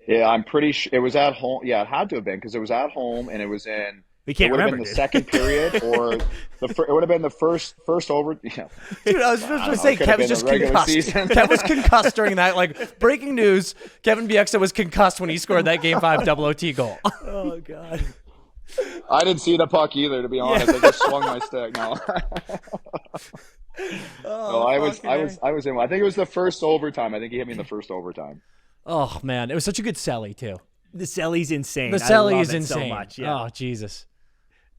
Yeah, I'm pretty sure it was at home. Yeah, it had to have been because it was at home, and it was in. We can't remember. It would have been the second period, or it would have been the first over. Yeah. Dude, I was just going to say, Kev was just concussed. Kev was concussed during that. Like, breaking news, Kevin Bieksa was concussed when he scored that Game 5 double OT goal. Oh, God. I didn't see the puck either, to be honest. I just swung my stick. No. I was in. I think it was the first overtime. I think he hit me in the first overtime. Oh, man. It was such a good celly, too. The celly's insane. The celly is insane. So much. Yeah. Oh, Jesus.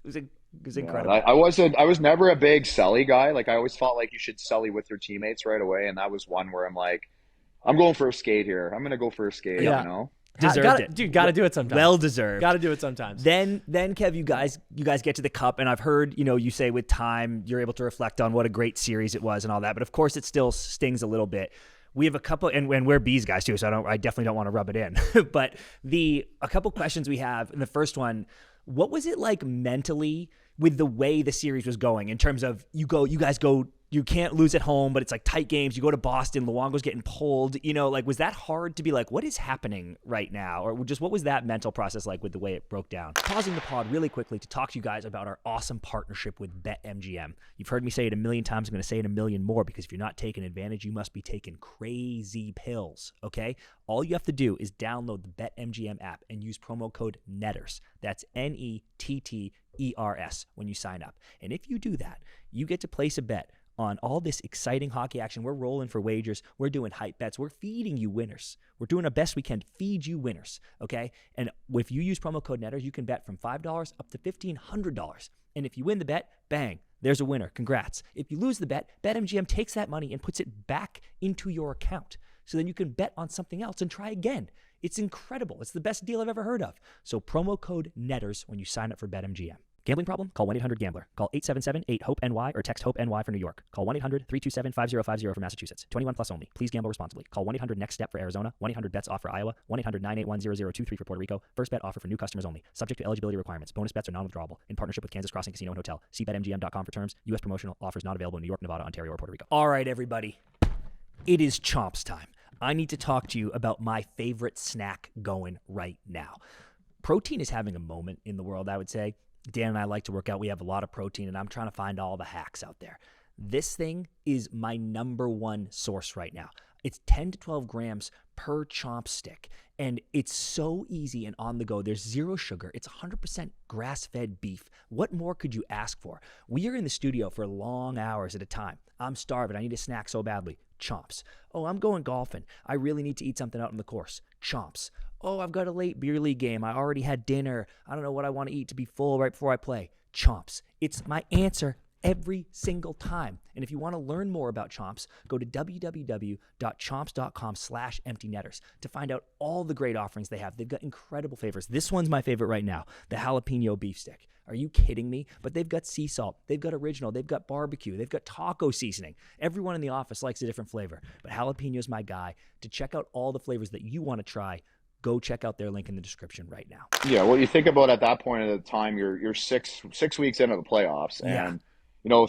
It was incredible. I was never a big celly guy. Like I always felt like you should celly with your teammates right away, and that was one where I'm like, I'm going for a skate here. I'm going to go for a skate, you know? Deserved it. Dude, got to do it sometimes. Well deserved. Got to do it sometimes. Then Kev, you guys get to the Cup, and I've heard, you say with time you're able to reflect on what a great series it was and all that, but of course it still stings a little bit. We have a couple, and we're Bees guys too, so I definitely don't want to rub it in. But a couple questions we have. And the first one, what was it like mentally with the way the series was going in terms of you guys go, you can't lose at home, but it's like tight games. You go to Boston, Luongo's getting pulled. Was that hard to be like, what is happening right now? Or just what was that mental process like with the way it broke down? Pausing the pod really quickly to talk to you guys about our awesome partnership with BetMGM. You've heard me say it a million times. I'm going to say it a million more, because if you're not taking advantage, you must be taking crazy pills, okay? All you have to do is download the BetMGM app and use promo code NETTERS. That's NETTERS when you sign up. And if you do that, you get to place a bet on all this exciting hockey action. We're rolling for wagers. We're doing hype bets. We're feeding you winners. We're doing our best we can to feed you winners, okay? And if you use promo code NETTERS, you can bet from $5 up to $1,500. And if you win the bet, bang, there's a winner. Congrats. If you lose the bet, BetMGM takes that money and puts it back into your account. So then you can bet on something else and try again. It's incredible. It's the best deal I've ever heard of. So promo code NETTERS when you sign up for BetMGM. Gambling problem? Call 1-800-GAMBLER. Call 877-8-HOPE-NY or text HOPE-NY for New York. Call 1-800-327-5050 for Massachusetts. 21 plus only. Please gamble responsibly. Call 1-800-NEXT-STEP for Arizona. 1-800-BETS-OFF for Iowa. 1-800-981-0023 for Puerto Rico. First bet offer for new customers only. Subject to eligibility requirements. Bonus bets are non-withdrawable. In partnership with Kansas Crossing Casino and Hotel. See BetMGM.com for terms. U.S. promotional offers not available in New York, Nevada, Ontario, or Puerto Rico. All right, everybody. It is Chomps time. I need to talk to you about my favorite snack going right now. Protein is having a moment in the world, I would say. Dan and I like to work out. We have a lot of protein, and I'm trying to find all the hacks out there. This thing is my number one source right now. It's 10 to 12 grams per chomp stick, and it's so easy and on the go. There's zero sugar. It's 100% grass-fed beef. What more could you ask for? We are in the studio for long hours at a time. I'm starving. I need a snack so badly. Chomps. Oh, I'm going golfing. I really need to eat something out on the course. Chomps. Oh, I've got a late beer league game. I already had dinner. I don't know what I want to eat to be full right before I play. Chomps. It's my answer every single time. And if you want to learn more about Chomps, go to www.chomps.com/emptynetters to find out all the great offerings they have. They've got incredible flavors. This one's my favorite right now, the jalapeno beef stick. Are you kidding me? But they've got sea salt, they've got original, they've got barbecue, they've got taco seasoning. Everyone in the office likes a different flavor, but jalapeno is my guy. To check out all the flavors that you want to try, go check out their link in the description right now. Yeah, well, you think about at that point of the time, you're six weeks into the playoffs, and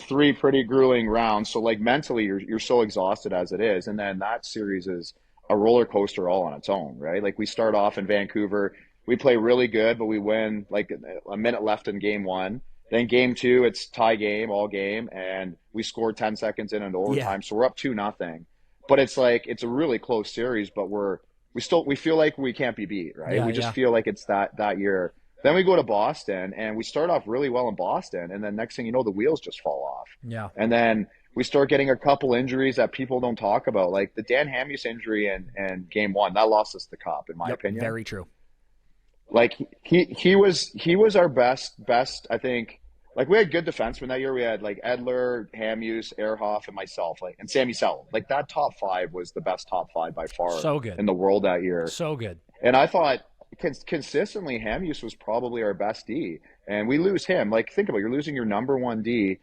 three pretty grueling rounds. So like mentally, you're so exhausted as it is, and then that series is a roller coaster all on its own, right? Like we start off in Vancouver, we play really good, but we win like a minute left in game one. Then game two, it's tie game all game, and we scored 10 seconds into overtime, so we're up 2-0. But it's like it's a really close series, but we feel like we can't be beat, right? Yeah, we just feel like it's that year. Then we go to Boston, and we start off really well in Boston, and then next thing you know, the wheels just fall off. Yeah. And then we start getting a couple injuries that people don't talk about, like the Dan Hamhuis injury in game one. That lost us the cup, in my opinion. Very true. Like he was our best, I think. Like we had good defensemen that year. We had like Edler, Hamhuis, Ehrhoff, and myself, like and Sammy Sell. Like that top five was the best top five by far So good. in the world that year. So good. And I thought consistently Hamhuis was probably our best D, and we lose him. Like think about it, you're losing your number one D.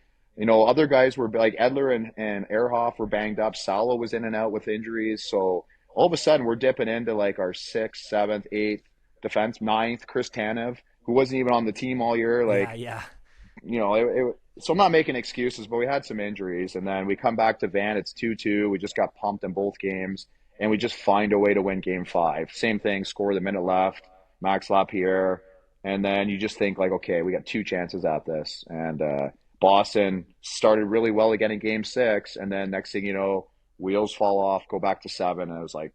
Other guys were like Edler and Ehrhoff were banged up. Salo was in and out with injuries. So all of a sudden we're dipping into like our 6th, 7th, 8th defense, 9th, Chris Tanev, who wasn't even on the team all year. Like, so I'm not making excuses, but we had some injuries, and then we come back to Van. It's 2-2. We just got pumped in both games, and we just find a way to win game 5. Same thing, score the minute left, Max Lapierre, and then you just think like, okay, we got 2 chances at this. And Boston started really well again in game 6, and then next thing you know, wheels fall off, go back to 7, and it was like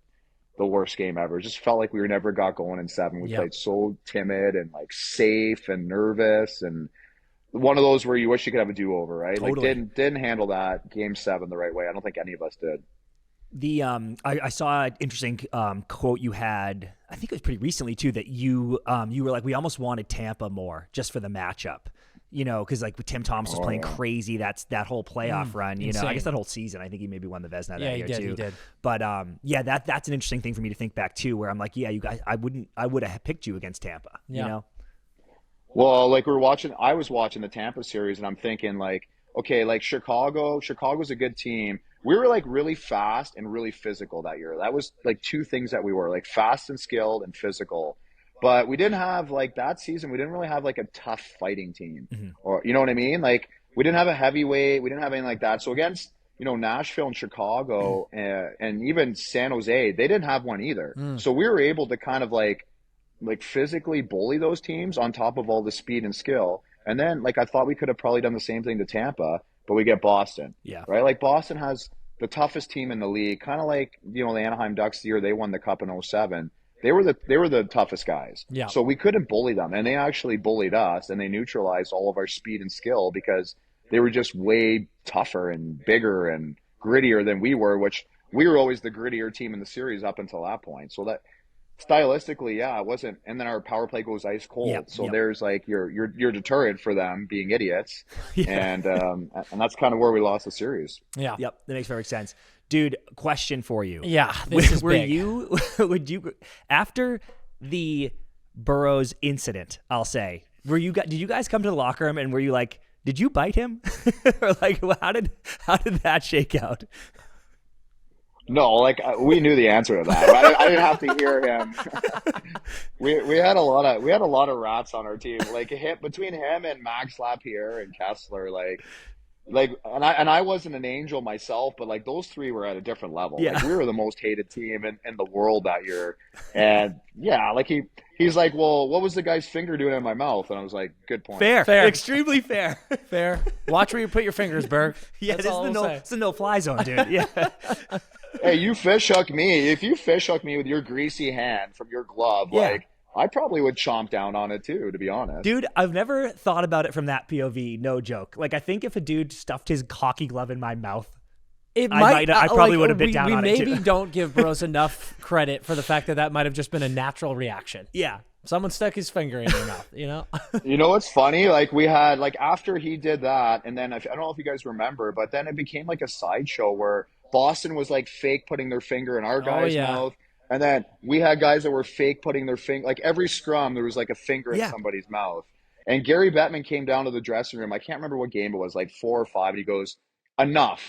the worst game ever. It just felt like we never got going in 7. We played so timid and like safe and nervous, and one of those where you wish you could have a do-over, right? Totally. Like didn't handle that game 7 the right way. I don't think any of us did. The I saw an interesting quote you had. I think it was pretty recently too, that you were like, we almost wanted Tampa more just for the matchup. because like Tim Thomas was playing crazy. That's that whole playoff run. Insane. I guess that whole season. I think he maybe won the Vezina that year too. He did. But that's an interesting thing for me to think back too, where I'm like, you guys, I would have picked you against Tampa. Well, like I was watching the Tampa series, and I'm thinking like, okay, like Chicago's a good team. We were like really fast and really physical that year. That was like two things that we were, like fast and skilled and physical. But we didn't have like that season. We didn't really have like a tough fighting team, or you know what I mean? Like we didn't have a heavyweight. We didn't have anything like that. So against Nashville and Chicago and even San Jose, they didn't have one either. So we were able to kind of like physically bully those teams on top of all the speed and skill. And then like I thought we could have probably done the same thing to Tampa, but we get Boston. Yeah. Right? Like Boston has the toughest team in the league, kind of like the Anaheim Ducks the year they won the Cup in 2007. They were the toughest guys. Yeah. So we couldn't bully them, and they actually bullied us, and they neutralized all of our speed and skill because they were just way tougher and bigger and grittier than we were, which we were always the grittier team in the series up until that point. So that stylistically, it wasn't. And then our power play goes ice cold. So there's like your deterrent for them being idiots, and that's kind of where we lost the series. Yeah. Yep. That makes perfect sense. Dude, question for you. Yeah, this is big. Would you, after the Burrows incident, I'll say, did you guys come to the locker room and were you like, did you bite him? Or like, how did that shake out? No, like we knew the answer to that. I didn't have to hear him. we had a lot of rats on our team. Like between him and Max Lapierre and Kessler, and I wasn't an angel myself, but like those three were at a different level. Yeah. Like we were the most hated team in the world that year. And like he's like, well, what was the guy's finger doing in my mouth? And I was like, good point. Fair. Extremely fair. Fair. Watch where you put your fingers, Berg. Yeah, it's the no-fly zone, dude. Yeah. Hey, you fish hook me. If you fish hook me with your greasy hand from your glove, like I probably would chomp down on it too, to be honest. Dude, I've never thought about it from that POV. No joke. Like I think if a dude stuffed his hockey glove in my mouth, I probably would have bit down on it too. We maybe don't give Burrows enough credit for the fact that might have just been a natural reaction. Yeah. Someone stuck his finger in your mouth, You know what's funny? Like we had, like after he did that, and then I don't know if you guys remember, but then it became like a sideshow where Boston was like fake putting their finger in our guy's mouth. And then we had guys that were fake putting their finger, like every scrum, there was like a finger in somebody's mouth. And Gary Bettman came down to the dressing room. I can't remember what game it was, like 4 or 5. And he goes, enough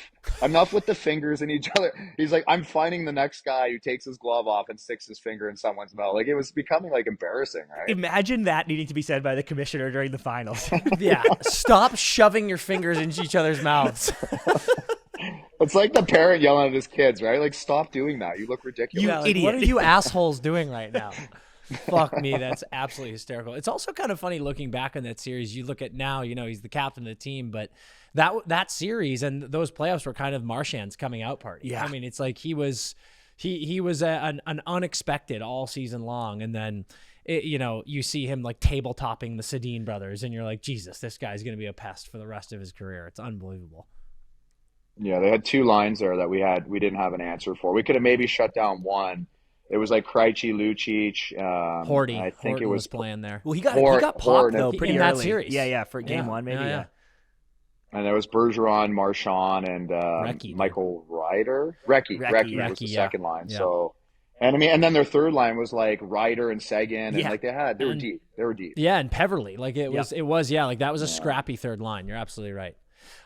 with the fingers in each other. He's like, I'm finding the next guy who takes his glove off and sticks his finger in someone's mouth. Like it was becoming like embarrassing, right? Imagine that needing to be said by the commissioner during the finals. Yeah. Stop shoving your fingers into each other's mouths. It's like the parent yelling at his kids, right? Like, stop doing that. You look ridiculous. You idiot. What are you assholes doing right now? Fuck me. That's absolutely hysterical. It's also kind of funny looking back on that series. You look at now, he's the captain of the team, but that series and those playoffs were kind of Marchand's coming out party. Yeah. I mean, it's like he was an unexpected all season long. And then, you see him like table topping the Sedin brothers and you're like, Jesus, this guy's going to be a pest for the rest of his career. It's unbelievable. Yeah, they had 2 lines there that we didn't have an answer for. We could have maybe shut down one. It was like Krejci, Lucic. Horty. I think Horton it was playing there. Well, he got popped though pretty in early. That series. Yeah, for game 1 maybe. Yeah. And there was Bergeron, Marchand, and Michael Ryder. Recchi was the second line. Yeah. So, and I mean, and then their third line was like Ryder and Seguin, and like they were deep. They were deep. Yeah, and Peverley, like it was like that was a scrappy third line. You're absolutely right.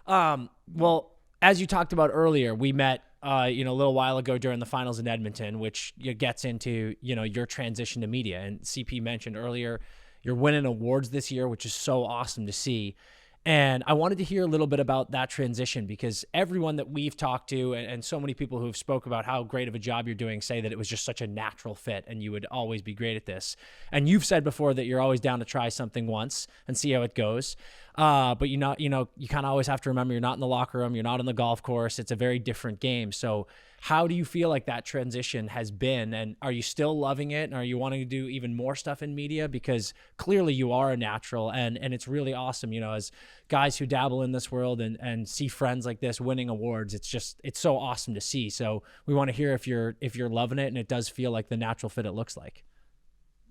Well, as you talked about earlier, we met a little while ago during the finals in Edmonton, which gets into your transition to media. And CP mentioned earlier, you're winning awards this year, which is so awesome to see. And I wanted to hear a little bit about that transition because everyone that we've talked to and so many people who have spoke about how great of a job you're doing say that it was just such a natural fit and you would always be great at this. And you've said before that you're always down to try something once and see how it goes. But you kind of always have to remember you're not in the locker room, you're not on the golf course. It's a very different game. So how do you feel like that transition has been? And are you still loving it? And are you wanting to do even more stuff in media? Because clearly you are a natural and it's really awesome, as guys who dabble in this world and see friends like this winning awards. It's so awesome to see. So we want to hear if you're loving it and it does feel like the natural fit it looks like.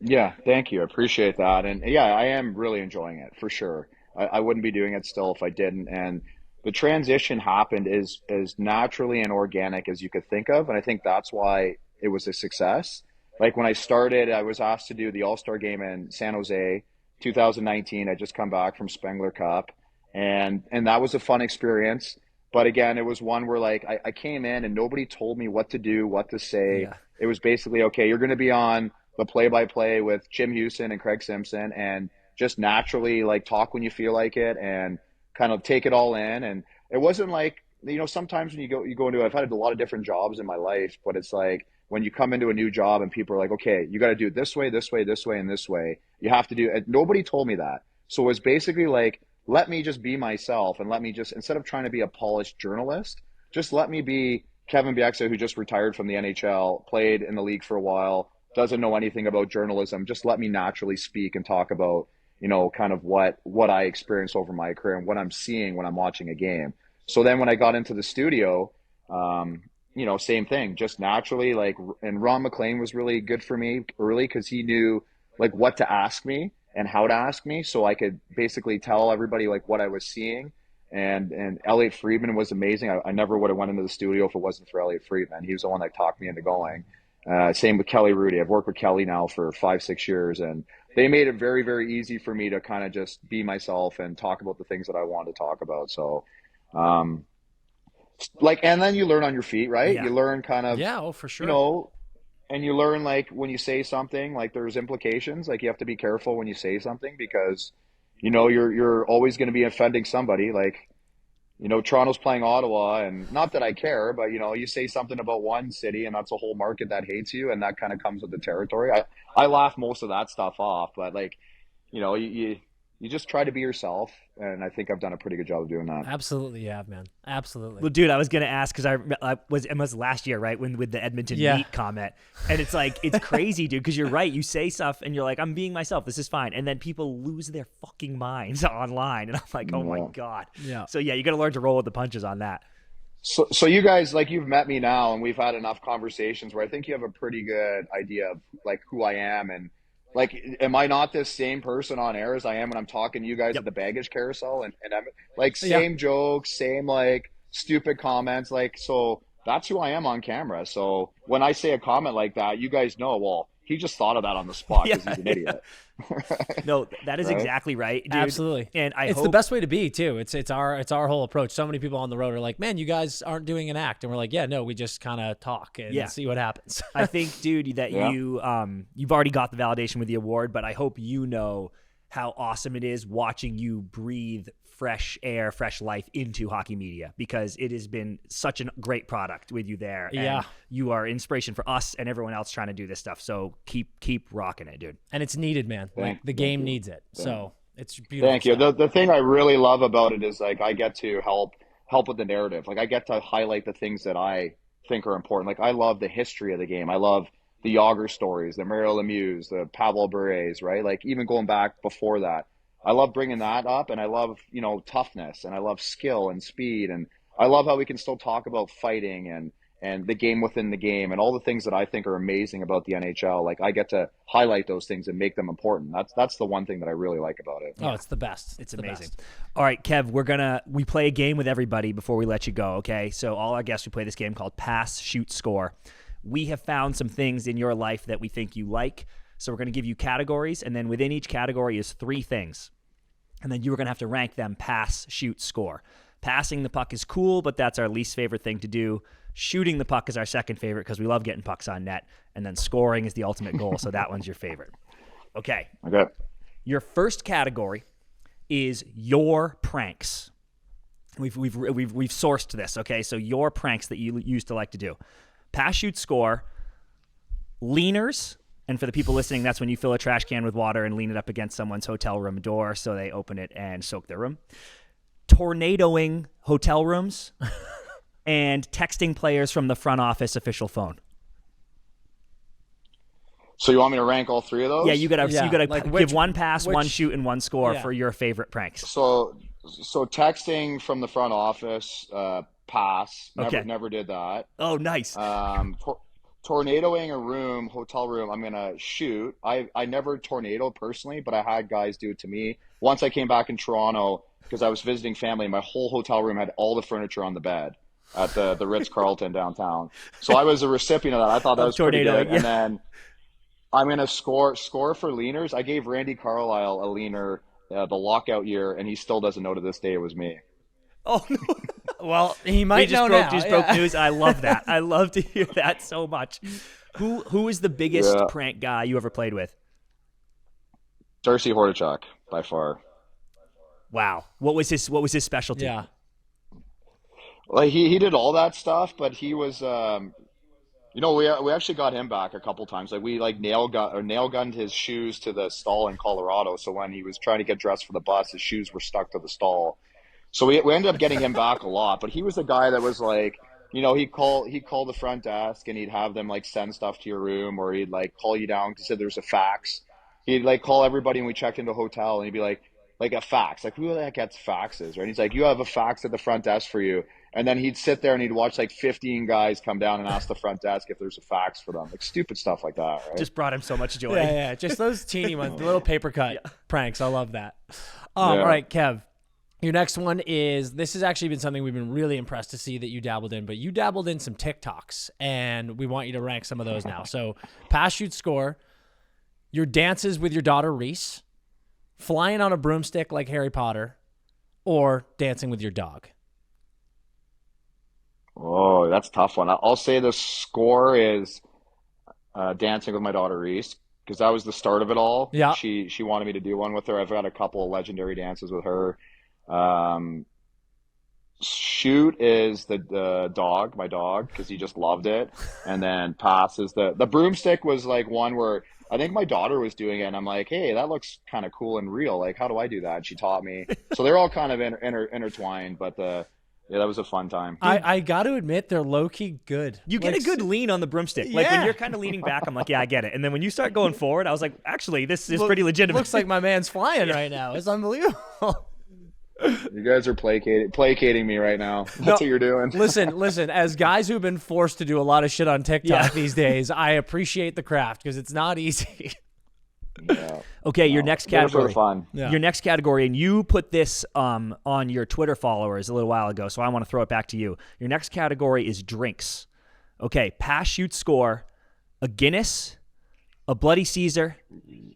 Yeah, thank you. I appreciate that. And yeah, I am really enjoying it for sure. I wouldn't be doing it still if I didn't. And the transition happened as naturally and organic as you could think of. And I think that's why it was a success. Like when I started, I was asked to do the All-Star game in San Jose, 2019. I just come back from Spengler Cup, and that was a fun experience. But again, it was one where like I came in and nobody told me what to do, what to say. Yeah. It was basically, okay, you're going to be on the play-by-play with Jim Houston and Craig Simpson, and just naturally like talk when you feel like it and kind of take it all in. And it wasn't like, you know, sometimes when you go into, I've had a lot of different jobs in my life, but it's like when you come into a new job and people are like, okay, you got to do it this way, this way, this way, and this way. You have to do it. Nobody told me that. So it was basically like, let me just be myself, and let me just, instead of trying to be a polished journalist, just let me be Kevin Bieksa, who just retired from the NHL, played in the league for a while, doesn't know anything about journalism. Just let me naturally speak and talk about, you know, kind of what I experienced over my career and what I'm seeing when I'm watching a game. So then when I got into the studio, you know, same thing, just naturally, like, and Ron McLean was really good for me early because he knew like what to ask me and how to ask me, so I could basically tell everybody like what I was seeing. And Elliot Friedman was amazing. I never would have went into the studio if it wasn't for Elliot Friedman. He was the one that talked me into going. Same with Kelly Rudy. I've worked with Kelly now for 5-6 years, and they made it very, very easy for me to kind of just be myself and talk about the things that I wanted to talk about. So, like, and then you learn on your feet, right? Yeah. You learn kind of, Yeah, oh, for sure. you know, and you learn like when you say something, like there's implications. Like you have to be careful when you say something because, you know, you're always going to be offending somebody. Like, you know, Toronto's playing Ottawa, and not that I care, but, you know, you say something about one city and that's a whole market that hates you, and that kind of comes with the territory. I laugh most of that stuff off, but like, you know, you just try to be yourself, and I think I've done a pretty good job of doing that. Absolutely, you have, man. Absolutely. Well, dude, I was gonna ask because it was last year, right, when with the Edmonton meat comment, and it's like it's crazy, dude, because you're right. You say stuff and you're like, I'm being myself. This is fine, and then people lose their fucking minds online, and I'm like, oh my god. Yeah. So yeah, you got to learn to roll with the punches on that. So you guys, like, you've met me now, and we've had enough conversations where I think you have a pretty good idea of like who I am, and like, am I not this same person on air as I am when I'm talking to you guys at the baggage carousel? And I'm like, same jokes, same like stupid comments. Like, so that's who I am on camera. So when I say a comment like that, you guys know, well, he just thought of that on the spot because he's an idiot. No, that is exactly right, dude. Absolutely. And it's the best way to be too. It's our whole approach. So many people on the road are like, man, you guys aren't doing an act. And we're like, yeah, no, we just kind of talk and see what happens. I think, dude, that you've already got the validation with the award, but I hope you know how awesome it is watching you breathe fresh air, fresh life into hockey media, because it has been such a great product with you there. Yeah. And you are inspiration for us and everyone else trying to do this stuff. So keep rocking it, dude. And it's needed, man. Like the game needs it. So it's beautiful. Thank you. The thing I really love about it is like I get to help with the narrative. Like I get to highlight the things that I think are important. Like I love the history of the game. I love the Yager stories, the Mario Lemieux, the Pavel Bure's, right? Like even going back before that. I love bringing that up, and I love, you know, toughness, and I love skill and speed, and I love how we can still talk about fighting and the game within the game and all the things that I think are amazing about the NHL. Like I get to highlight those things and make them important. That's the one thing that I really like about it. Oh, it's the best. It's amazing. All right, Kev, we play a game with everybody before we let you go, okay? So all our guests, we play this game called Pass, Shoot, Score. We have found some things in your life that we think you like. So we're going to give you categories, and then within each category is 3 things. And then you are going to have to rank them pass, shoot, score. Passing the puck is cool, but that's our least favorite thing to do. Shooting the puck is our second favorite because we love getting pucks on net. And then scoring is the ultimate goal, so that one's your favorite. Okay. Your first category is your pranks. We've sourced this, okay? So your pranks that you used to like to do. Pass, shoot, score. Leaners. And for the people listening, that's when you fill a trash can with water and lean it up against someone's hotel room door so they open it and soak their room. Tornadoing hotel rooms and texting players from the front office official phone. So you want me to rank all 3 of those? Yeah, you gotta like give one pass, one shoot, and one score for your favorite pranks. So texting from the front office, pass. Never did that. Oh, nice. tornadoing a room, hotel room, I'm gonna shoot. I never tornadoed personally, but I had guys do it to me. Once I came back in Toronto because I was visiting family, my whole hotel room had all the furniture on the bed at the Ritz-Carlton downtown. So I was a recipient of that. I thought that was pretty good. Yeah. And then I'm gonna score for leaners. I gave Randy Carlisle a leaner the lockout year, and he still doesn't know to this day it was me. Oh no. Well, he might know broke now. news. I love that. I love to hear that so much. Who is the biggest prank guy you ever played with? Darcy Hordichuk, by far. Wow. What was his specialty? Yeah. Like he did all that stuff, but he was we actually got him back a couple times. Like we nail gunned his shoes to the stall in Colorado. So when he was trying to get dressed for the bus, his shoes were stuck to the stall. So we ended up getting him back a lot. But he was the guy that was like, he'd call the front desk and he'd have them send stuff to your room, or he'd call you down because there's a fax. He'd call everybody when we checked into a hotel, and he'd be like a fax. Like, who the heck gets faxes, right? And he's like, you have a fax at the front desk for you. And then he'd sit there and he'd watch 15 guys come down and ask the front desk if there's a fax for them. Stupid stuff like that, right? Just brought him so much joy. Yeah. Just those teeny ones, the little paper cut pranks. I love that. All right, Kev. Your next one this has actually been something we've been really impressed to see that you dabbled in, but you dabbled in some TikToks, and we want you to rank some of those now. So pass, shoot, score, your dances with your daughter Reese, flying on a broomstick like Harry Potter, or dancing with your dog. Oh, that's a tough one. I'll say the score is dancing with my daughter Reese, because that was the start of it all. Yeah. She wanted me to do one with her. I've got a couple of legendary dances with her. Shoot is the dog, my dog, because he just loved it. And then pass is the broomstick was one where I think my daughter was doing it, and I'm like, hey, that looks kind of cool and real. How do I do that? And she taught me. So they're all kind of intertwined, but that was a fun time. I got to admit, they're low-key good. You get a good lean on the broomstick. When you're kind of leaning back, I'm like, yeah, I get it. And then when you start going forward, I was like, actually, this is pretty legitimate. Looks like my man's flying right now. It's unbelievable. You guys are placating me right now. That's what you're doing. Listen. As guys who've been forced to do a lot of shit on TikTok these days, I appreciate the craft because it's not easy. Yeah. Okay, your next category. Fun. Yeah. Your next category, and you put this on your Twitter followers a little while ago, so I want to throw it back to you. Your next category is drinks. Okay, pass, shoot, score, a Guinness, a Bloody Caesar,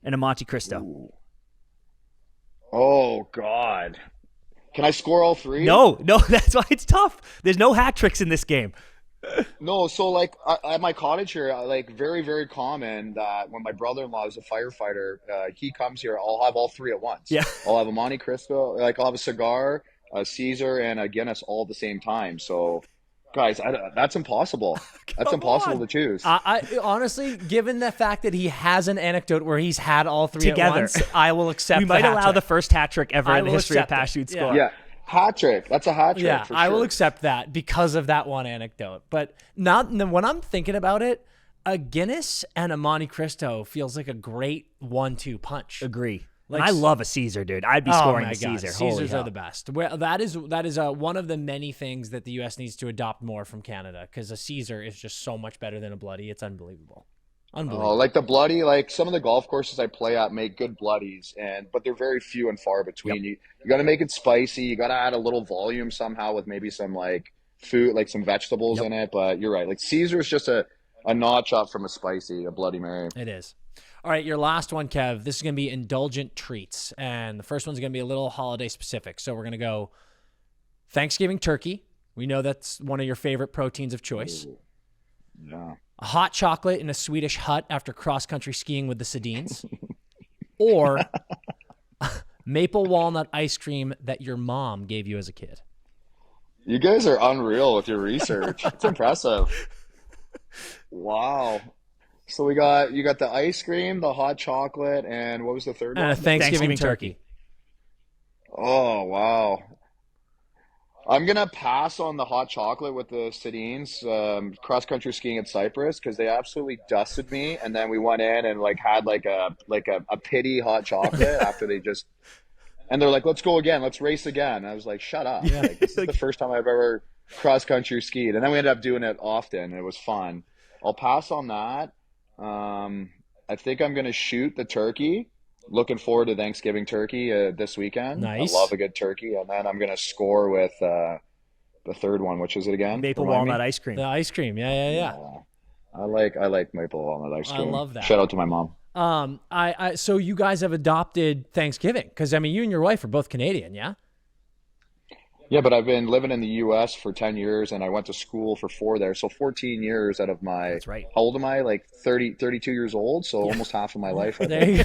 and a Monte Cristo. Ooh. Oh God. Can I score all three? No, that's why it's tough. There's no hat tricks in this game. No, so at my cottage here, very, very common that when my brother-in-law is a firefighter, he comes here, I'll have all three at once. Yeah. I'll have a Monte Cristo, I'll have a cigar, a Caesar, and a Guinness all at the same time. So, guys, that's impossible. That's impossible to choose. I honestly, given the fact that he has an anecdote where he's had all three Together. At once, I will accept. We might the allow hat-trick. the first hat trick ever I in the will history of accept pass, it. shoot, Yeah. score. Yeah. Hat trick. That's a hat trick. Yeah, for I will sure. accept that because of that one anecdote. But not when I'm thinking about it, a Guinness and a Monte Cristo feels like a great 1-2 punch. Agree. And I love a Caesar, dude. I'd be scoring a Caesar. Caesars are the best. Well, that is one of the many things that the U.S. needs to adopt more from Canada, because a Caesar is just so much better than a Bloody. It's unbelievable. Oh, the Bloody, some of the golf courses I play at make good Bloodies, but they're very few and far between. Yep. You got to make it spicy. You got to add a little volume somehow with maybe some food, some vegetables in it. But you're right. Caesar is just a notch up from a Bloody Mary. It is. All right, your last one, Kev. This is going to be indulgent treats, and the first one's going to be a little holiday specific. So we're going to go Thanksgiving turkey. We know that's one of your favorite proteins of choice. Ooh. Yeah. A hot chocolate in a Swedish hut after cross-country skiing with the Sedins, or maple walnut ice cream that your mom gave you as a kid. You guys are unreal with your research. It's impressive. Wow. So you got the ice cream, the hot chocolate, and what was the third one? And a Thanksgiving turkey. Oh, wow. I'm going to pass on the hot chocolate with the Sedins, cross-country skiing at Cyprus, because they absolutely dusted me. And then we went in and had a pity hot chocolate after they just – and they're like, let's go again. Let's race again. And I was like, shut up. This is the first time I've ever cross-country skied. And then we ended up doing it often. And it was fun. I'll pass on that. I think I'm going to shoot the turkey. Looking forward to Thanksgiving turkey this weekend. I Nice. love a good turkey. And then I'm going to score with the third one. Which is it again? Maple Remind walnut me? ice cream. The ice cream. Yeah. Yeah. I like maple walnut ice cream. I love that. Shout out to my mom. So you guys have adopted Thanksgiving because I mean, you and your wife are both Canadian, yeah? Yeah, but I've been living in the U.S. for 10 years, and I went to school for 4 there. So 14 years out of my, That's right. How old am I? Like 32 years old. So almost half of my life. I There think. you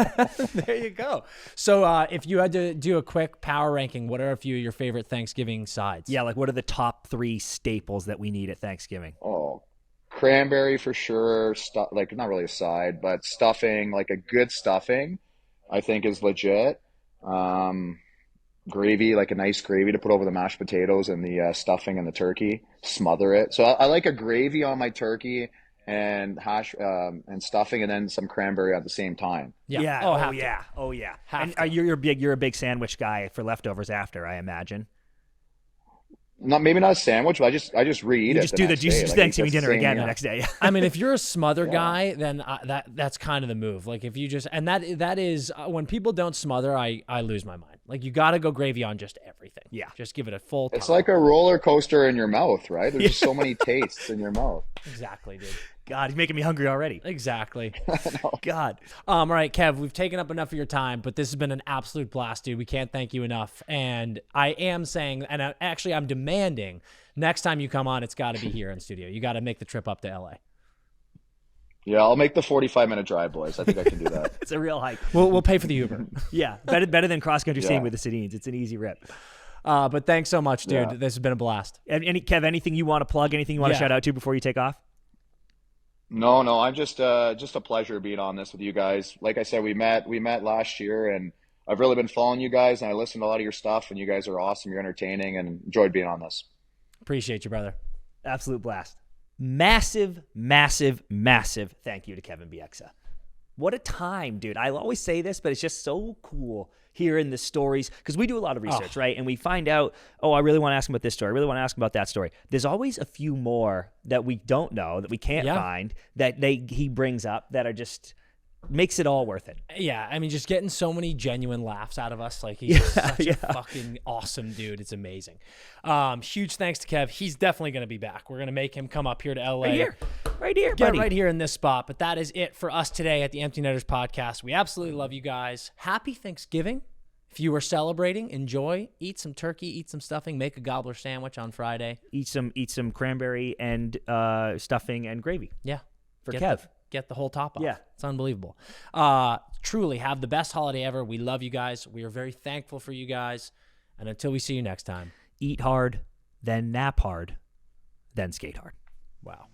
go. There you go. So if you had to do a quick power ranking, what are a few of your favorite Thanksgiving sides? Yeah, like what are the top 3 staples that we need at Thanksgiving? Oh, cranberry for sure. Like not really a side, but stuffing, like a good stuffing, I think is legit. Gravy, like a nice gravy to put over the mashed potatoes and the stuffing and the turkey, smother it. So I like a gravy on my turkey and hash and stuffing, and then some cranberry at the same time. Yeah. Oh yeah. Have And you're a big sandwich guy for leftovers after, I imagine. Maybe not a sandwich, but I just reheat You it. just the do the next day. just Like, Thanksgiving it's the dinner same again meal. the next day. I mean, if you're a smother guy, then that's kind of the move. Like if you just and that is when people don't smother, I lose my mind. Like you got to go gravy on just everything. Yeah. Just give it a full. It's ton. like a roller coaster in your mouth, right? There's just so many tastes in your mouth. Exactly, dude. God, he's making me hungry already. Exactly. God. All right, Kev, we've taken up enough of your time, but this has been an absolute blast, dude. We can't thank you enough. And I am saying, and I'm demanding, next time you come on, it's got to be here in studio. You got to make the trip up to LA. Yeah, I'll make the 45-minute drive, boys. I think I can do that. It's a real hike. We'll pay for the Uber. Yeah, better than cross-country skiing Yeah. with the Sedines. It's an easy rip. But thanks so much, dude. Yeah. This has been a blast. Kev, anything you want to plug? Anything you want to Yeah. shout out to before you take off? No, I'm just a pleasure being on this with you guys. Like I said, we met last year, and I've really been following you guys, and I listened to a lot of your stuff, and you guys are awesome. You're entertaining, and enjoyed being on this. Appreciate you, brother. Absolute blast. Massive, massive, massive thank you to Kevin Bieksa. What a time, dude. I always say this, but it's just so cool hearing the stories because we do a lot of research, right? And we find out, oh, I really want to ask him about this story. I really want to ask him about that story. There's always a few more that we don't know, that we can't find, that he brings up that are just makes it all worth it. Yeah, I mean, just getting so many genuine laughs out of us. Like, he's just such a fucking awesome dude. It's amazing. Huge thanks to Kev. He's definitely going to be back. We're going to make him come up here to LA. Right here, Get buddy. right here in this spot. But that is it for us today at the Empty Netters podcast. We absolutely love you guys. Happy Thanksgiving. If you were celebrating, enjoy. Eat some turkey, eat some stuffing, make a gobbler sandwich on Friday. Eat some cranberry and stuffing and gravy. Yeah. For Kev. Get the whole top off. Yeah. It's unbelievable. Truly have the best holiday ever. We love you guys. We are very thankful for you guys. And until we see you next time. Eat hard, then nap hard, then skate hard. Wow.